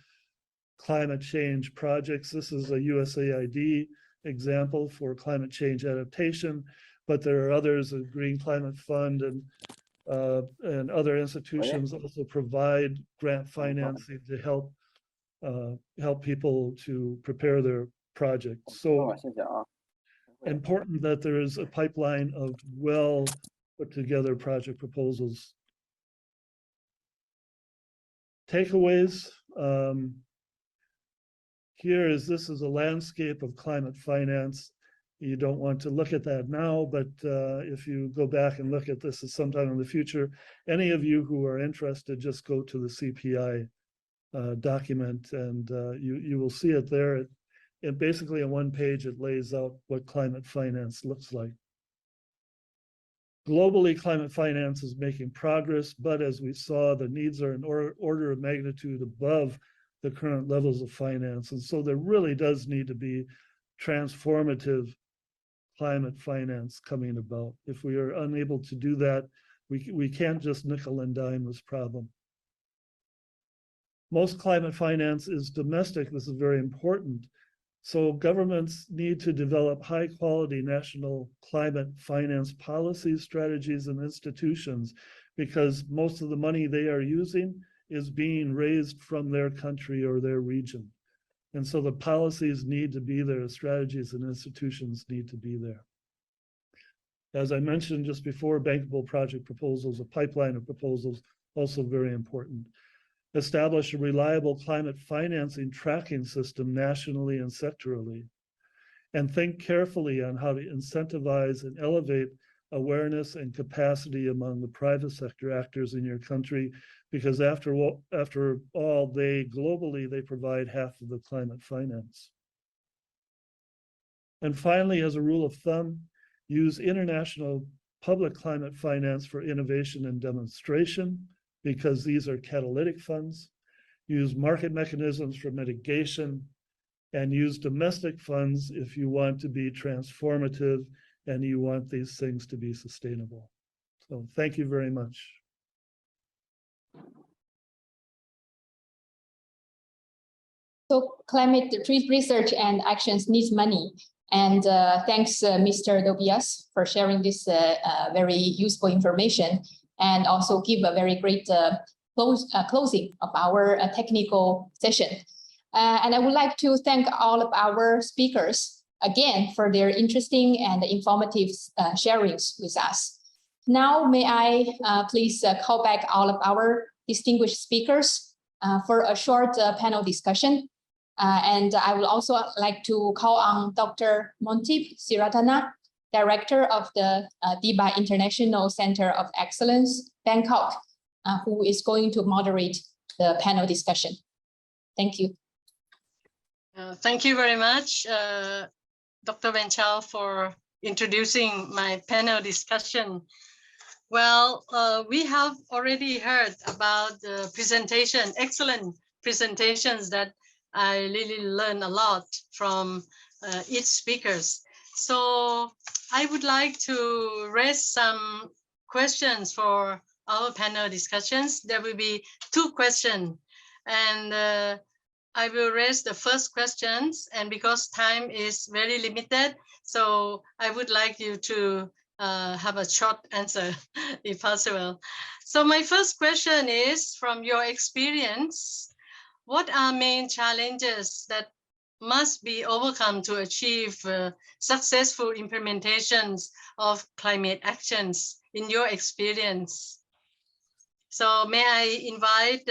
climate change projects. This is a USAID example for climate change adaptation, but there are others, the Green Climate Fund and other institutions also provide grant financing to help people to prepare their projects. So important that there is a pipeline of well put together project proposals. Takeaways. This is a landscape of climate finance. You don't want to look at that now, but if you go back and look at this at sometime in the future, any of you who are interested, just go to the CPI document and you will see it there. And basically on one page, it lays out what climate finance looks like. Globally, climate finance is making progress, but as we saw, the needs are an order of magnitude above the current levels of finance. And so there really does need to be transformative climate finance coming about. If we are unable to do that, we can't just nickel and dime this problem. Most climate finance is domestic. This is very important. So governments need to develop high quality national climate finance policies, strategies, and institutions, because most of the money they are using is being raised from their country or their region. And so the policies need to be there, strategies and institutions need to be there. As I mentioned just before, bankable project proposals, a pipeline of proposals, also very important. Establish a reliable climate financing tracking system nationally and sectorally. And think carefully on how to incentivize and elevate awareness and capacity among the private sector actors in your country, because after all, globally, they provide half of the climate finance. And finally, as a rule of thumb, use international public climate finance for innovation and demonstration, because these are catalytic funds. Use market mechanisms for mitigation, and use domestic funds if you want to be transformative and you want these things to be sustainable. So thank you very much. So climate research and actions needs money. And thanks, Mr. Dobias, for sharing this very useful information, and also give a very great closing of our technical session. And I would like to thank all of our speakers again for their interesting and informative sharings with us. Now, may I please call back all of our distinguished speakers for a short panel discussion. And I would also like to call on Dr. Montip Siratana, Director of the DIBA International Center of Excellence, Bangkok, who is going to moderate the panel discussion. Thank you. Thank you very much, Dr. Van Chau, for introducing my panel discussion. Well, we have already heard about the presentation, excellent presentations that I really learned a lot from each speakers. So I would like to raise some questions for our panel discussions. There will be 2 questions, and I will raise the first questions, and because time is very limited, so I would like you to have a short answer if possible. So my first question is, from your experience, what are main challenges that must be overcome to achieve successful implementations of climate actions in your experience? So may I invite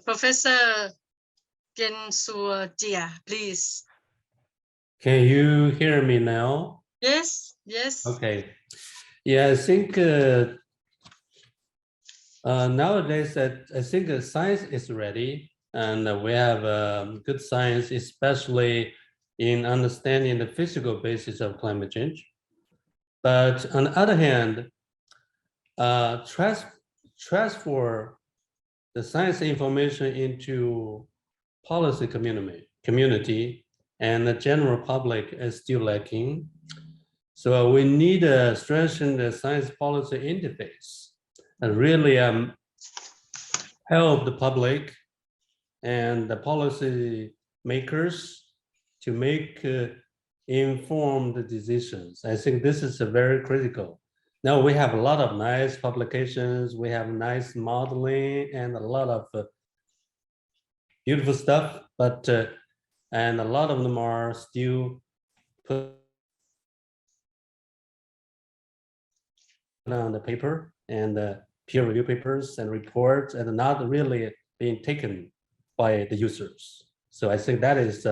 Professor Jia, please. Can you hear me now? Yes, yes. Okay. Yeah, I think nowadays I think science is ready, and we have good science, especially in understanding the physical basis of climate change. But on the other hand, transfer the science information into policy community and the general public is still lacking. So we need to strengthen the science policy interface and really help the public and the policy makers to make informed decisions. I think this is very critical. Now we have a lot of nice publications, we have nice modeling and a lot of beautiful stuff, but and a lot of them are still put on the paper and peer review papers and reports and not really being taken by the users. So I think that is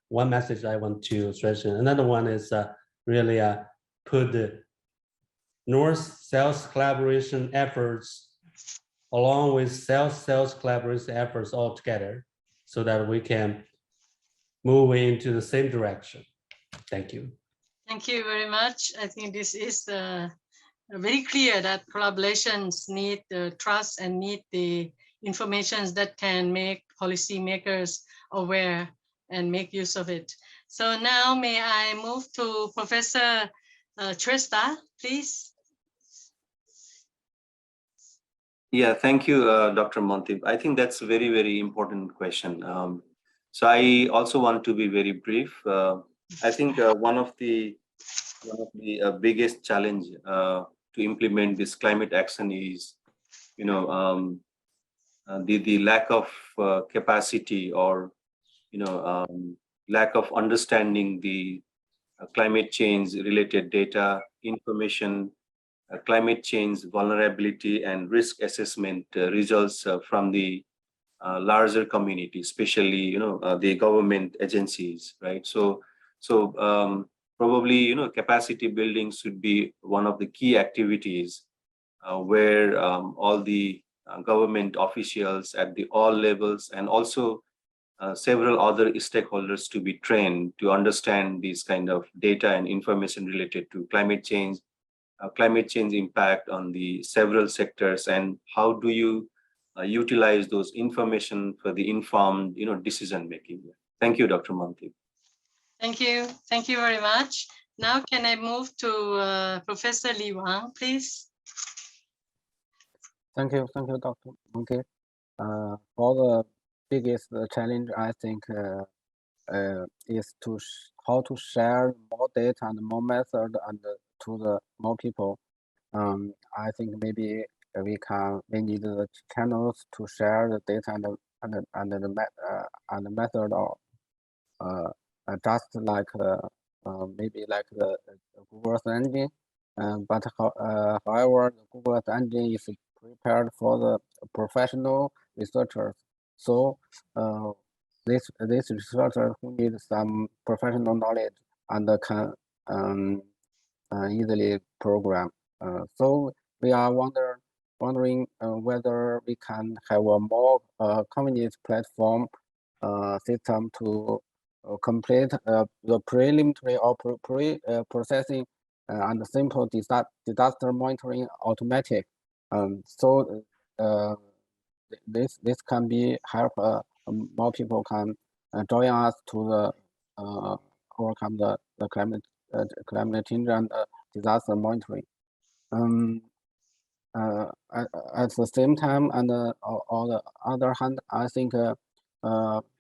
one message I want to strengthen. Another one is really put the North-South collaboration efforts along with South-South collaboration efforts all together so that we can move into the same direction. Thank you. Thank you very much. I think this is very clear that collaborations need the trust and need the information that can make policymakers aware and make use of it. So now may I move to Professor Trista, please. Yeah, thank you, Dr. Montib. I think that's a very, very important question. So I also want to be very brief. I think one of the biggest challenge to implement this climate action is, the lack of capacity or, lack of understanding the climate change related data, information, climate change vulnerability and risk assessment results from the larger community, especially the government agencies, right? So probably capacity building should be one of the key activities where all the government officials at all levels and also several other stakeholders to be trained to understand these kind of data and information related to climate change impact on the several sectors, and how do you utilize those information for the informed decision making. Thank you, Dr. Montib. Thank you very much. Now can I move to Professor Li Wang, please? Thank you, Dr. Montib. For the biggest challenge, I think is how to share more data and more method and to the more people. I think maybe we need the channels to share the data and the method of just like maybe like the Google Earth engine. But however, the Google Earth engine is prepared for the professional researchers. So this researcher who need some professional knowledge and can easily program. So we are wondering whether we can have a more community platform system to complete the preliminary or pre-processing and simple disaster monitoring automatic. So this can be help more people can join us to the overcome the climate change and disaster monitoring. At the same time, and on the other hand, I think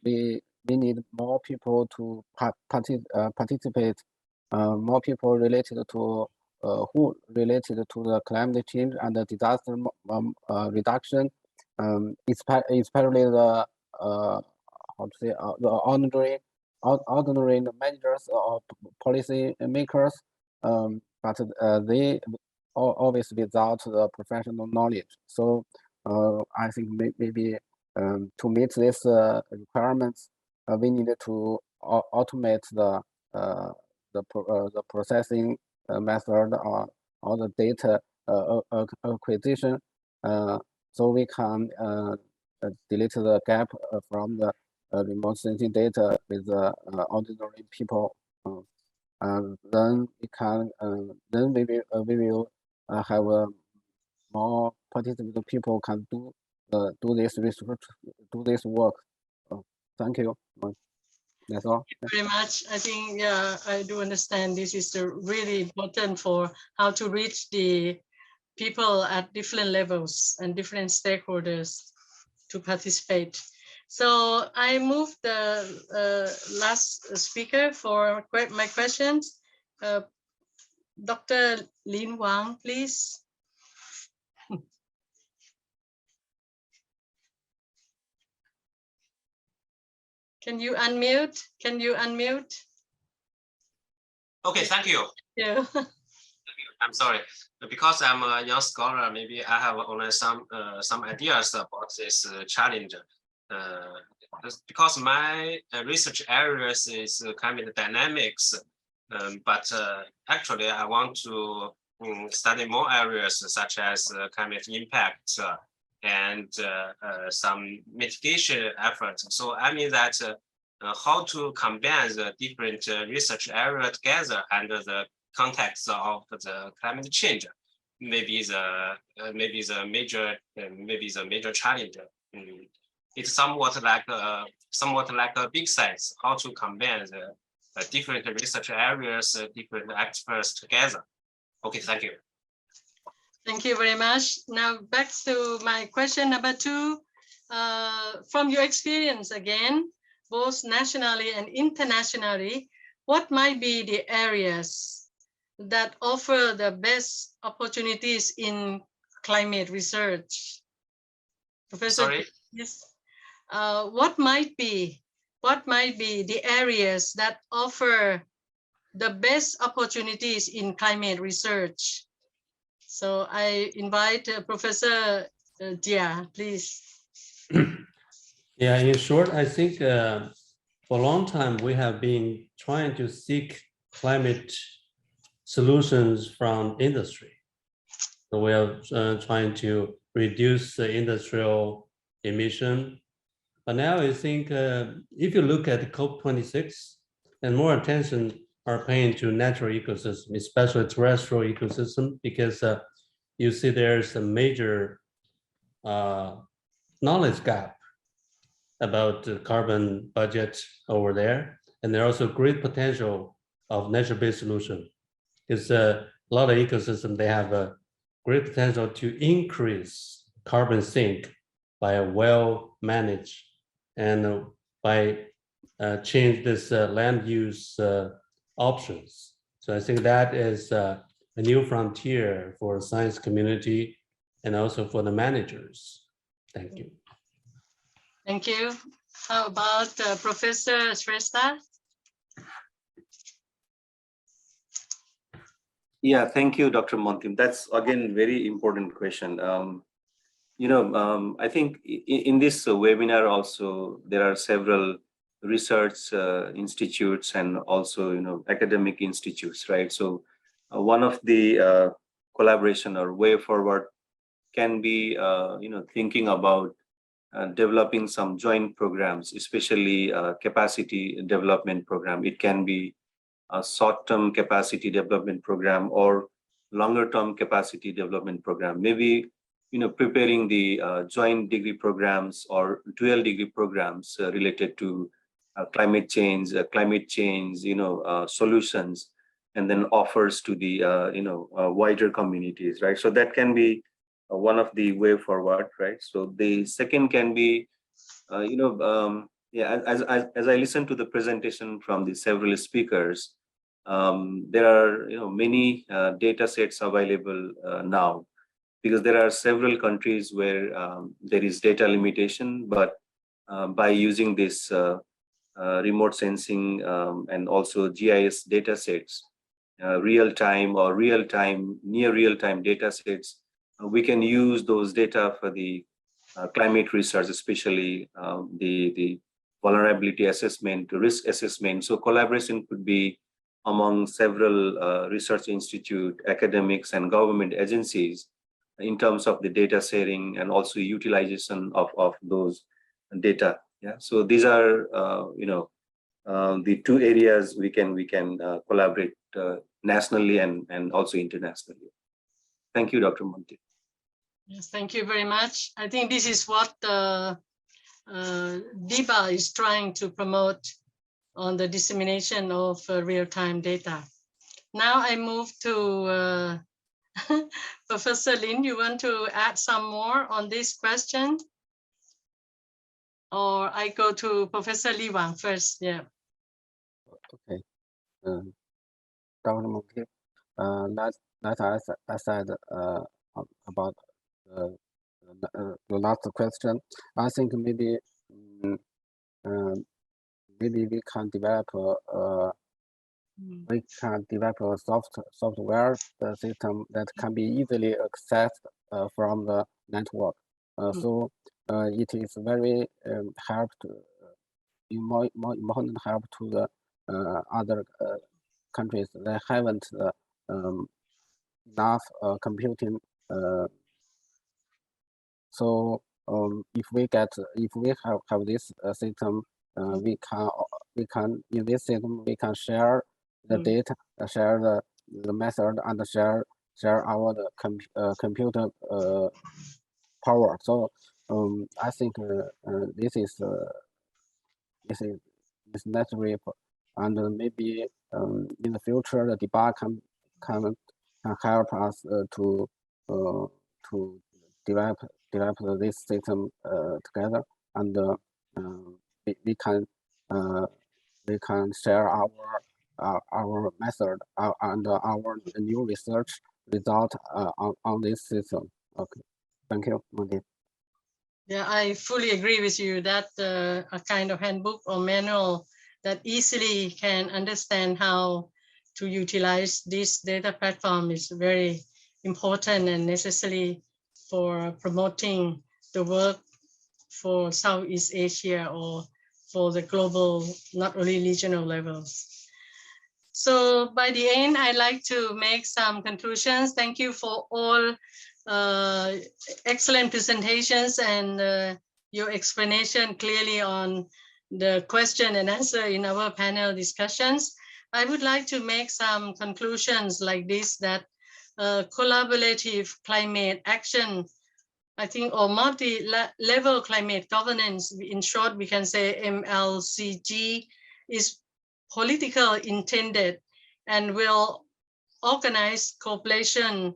we need more people to participate. More people related to who related to the climate change and the disaster reduction, especially the how to say the ordinary managers or policy makers, but they always without the professional knowledge. So I think maybe to meet these requirements, we need to automate the processing method or the data acquisition, so we can delete the gap from the remote sensing data with the ordinary people. Then we can then we will have more participant people can do this research, do this work. Thank you. That's all. Thank you very much. I think, yeah, I do understand this is really important for how to reach the people at different levels and different stakeholders to participate. So I move the last speaker for my questions. Dr. Lin Wang, please. Can you unmute? Can you unmute? Okay, thank you. Yeah. I'm sorry, because I'm a young scholar, maybe I have only some ideas about this challenge. Because my research areas is climate dynamics, but actually I want to study more areas such as climate impact and some mitigation efforts. So I mean that how to combine the different research areas together under the context of the climate change, maybe the major challenge. It's somewhat like a big science, how to combine the different research areas, different experts together. Okay, thank you. Thank you very much. Now back to my question number 2. From your experience again, both nationally and internationally, what might be the areas that offer the best opportunities in climate research? Professor, sorry? Yes. What might be the areas that offer the best opportunities in climate research? So I invite Professor Jia, please. Yeah, in short, I think for a long time we have been trying to seek climate solutions from industry. So we are trying to reduce the industrial emission. But now I think if you look at COP26, and more attention are paying to natural ecosystem, especially terrestrial ecosystem, because you see there's a major knowledge gap about the carbon budget over there. And there's also great potential of nature-based solution. Because a lot of ecosystems, they have a great potential to increase carbon sink by a well-managed and by change this land use options. So I think that is a new frontier for science community and also for the managers. Thank you. Thank you. How about Professor Shrestha? Yeah, thank you, Dr. Montim. That's again very important question. I think in this webinar also there are several research institutes and also academic institutes, right? So one of the collaboration or way forward can be thinking about developing some joint programs, especially capacity development program. It can be short-term capacity development program or longer-term capacity development program. Maybe, preparing the joint degree programs or dual degree programs related to climate change, solutions, and then offers to the wider communities, right? So that can be one of the way forward, right? So the second can be, as I listen to the presentation from the several speakers, there are many data sets available now, because there are several countries where there is data limitation, but by using this remote sensing and also GIS data sets, real-time or near real-time data sets, we can use those data for the climate research, especially the vulnerability assessment, risk assessment. So collaboration could be among several research institute, academics, and government agencies in terms of the data sharing and also utilization of those data. Yeah. So these are the two areas we can collaborate nationally and also internationally. Thank you, Dr. Monty. Yes, thank you very much. I think this is what DIBA is trying to promote on the dissemination of real-time data. Now I move to Professor Lin. You want to add some more on this question? Or I go to Professor Li Wang first, yeah. Okay. Dr. Monty, that I said about the last question. I think maybe maybe we can develop a software system that can be easily accessed from the network. So it is very more important help to the other countries that haven't enough computing. So if we have this system, we can in this system we can share the data, share the method, and share our computer power. So I think this is necessary, and maybe in the future the DIBA can help us to develop this system together, and we can share our method and our new research result on this system. Okay, thank you, Monty. Yeah, I fully agree with you that a kind of handbook or manual that easily can understand how to utilize this data platform is very important and necessary for promoting the work for Southeast Asia or for the global, not only regional levels. So by the end, I'd like to make some conclusions. Thank you for all excellent presentations and your explanation clearly on the question and answer in our panel discussions. I would like to make some conclusions like this, that collaborative climate action, I think, or multi-level climate governance, in short, we can say MLCG, is political intended and will organize cooperation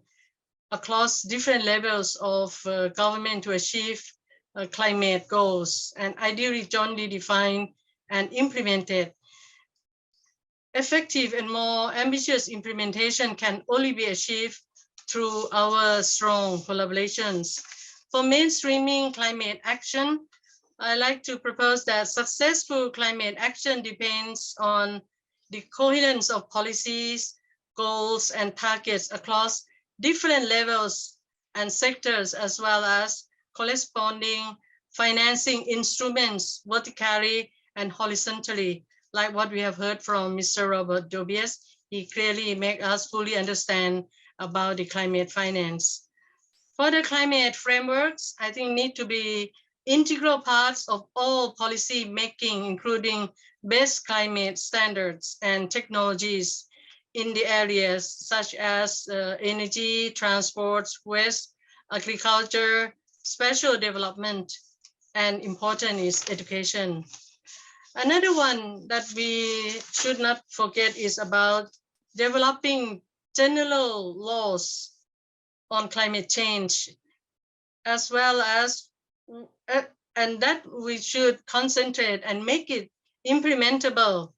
across different levels of government to achieve climate goals, and ideally jointly defined and implemented. Effective and more ambitious implementation can only be achieved through our strong collaborations. For mainstreaming climate action, I like to propose that successful climate action depends on the coherence of policies, goals, and targets across different levels and sectors, as well as corresponding financing instruments vertically and horizontally, like what we have heard from Mr. Robert Dobies. He clearly makes us fully understand about the climate finance. Further climate frameworks, I think, need to be integral parts of all policy making, including best climate standards and technologies in the areas such as energy, transport, waste, agriculture, special development, and important is education. Another one that we should not forget is about developing general laws on climate change, as well as, and that we should concentrate and make it implementable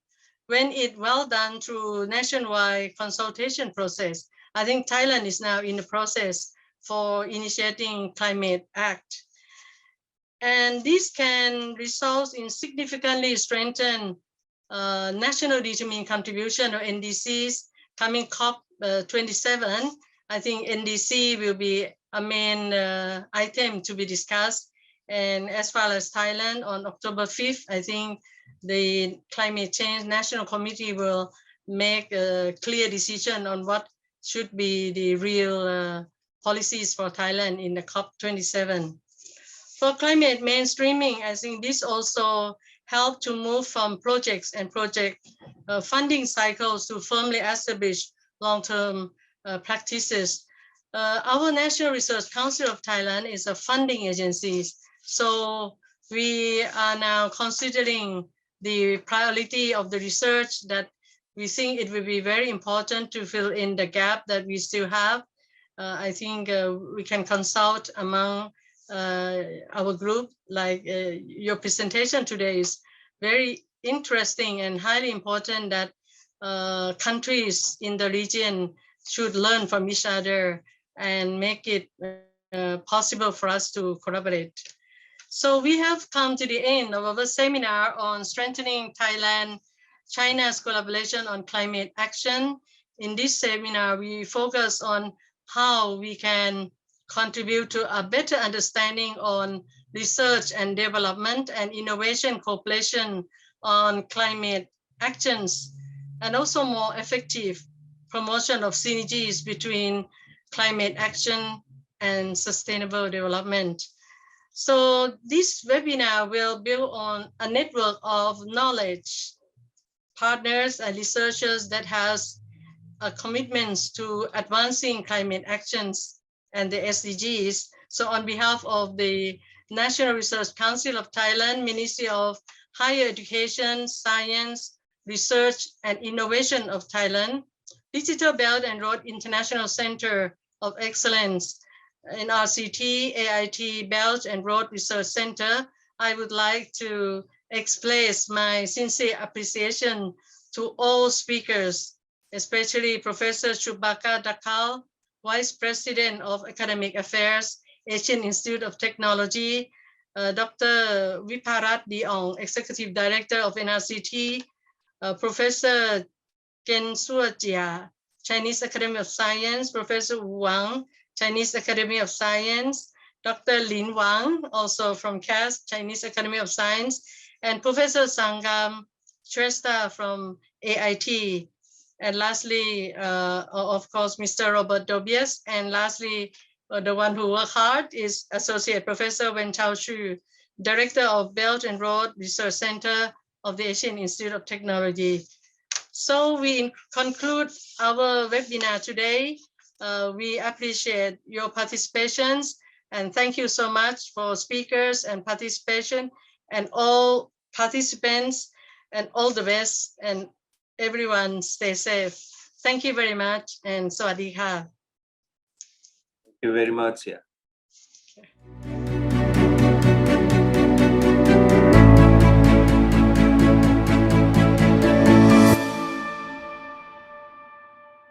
when it well done through nationwide consultation process. I think Thailand is now in the process for initiating Climate Act. And this can result in significantly strengthen national determined contribution, or NDCs, coming COP27. I think NDC will be a main item to be discussed. And as far as Thailand, on October 5th, I think the Climate Change National Committee will make a clear decision on what should be the real policies for Thailand in the COP27. For climate mainstreaming, I think this also helped to move from projects and project funding cycles to firmly establish long-term practices. Our National Research Council of Thailand is a funding agency. So we are now considering the priority of the research that we think it will be very important to fill in the gap that we still have. I think we can consult among our group, like your presentation today is very interesting and highly important, that countries in the region should learn from each other and make it possible for us to collaborate. So we have come to the end of our seminar on strengthening Thailand-China's collaboration on climate action. In this seminar, we focus on how we can contribute to a better understanding on research and development and innovation cooperation on climate actions, and also more effective promotion of synergies between climate action and sustainable development. So this webinar will build on a network of knowledge partners and researchers that has commitments to advancing climate actions and the SDGs. So on behalf of the National Research Council of Thailand, Ministry of Higher Education, Science, Research and Innovation of Thailand, Digital Belt and Road International Center of Excellence, NRCT, AIT Belt and Road Research Center, I would like to express my sincere appreciation to all speakers, especially Professor Chubaka Dakal, Vice President of Academic Affairs, Asian Institute of Technology, Dr. Viparat Diong, Executive Director of NRCT, Professor Ken Suojia, Chinese Academy of Science, Professor Wang, Chinese Academy of Science, Dr. Lin Wang, also from CAS, Chinese Academy of Science, and Professor Sangam Shrestha from AIT. And lastly, of course, Mr. Robert Dobias. And lastly, the one who worked hard is Associate Professor Wen Chao Shu, Director of Belt and Road Research Center of the Asian Institute of Technology. So we conclude our webinar today. We appreciate your participations, and thank you so much for speakers and participation, and all participants, and all the best, and everyone stay safe. Thank you very much, and sawadee ka. Thank you very much. Yeah.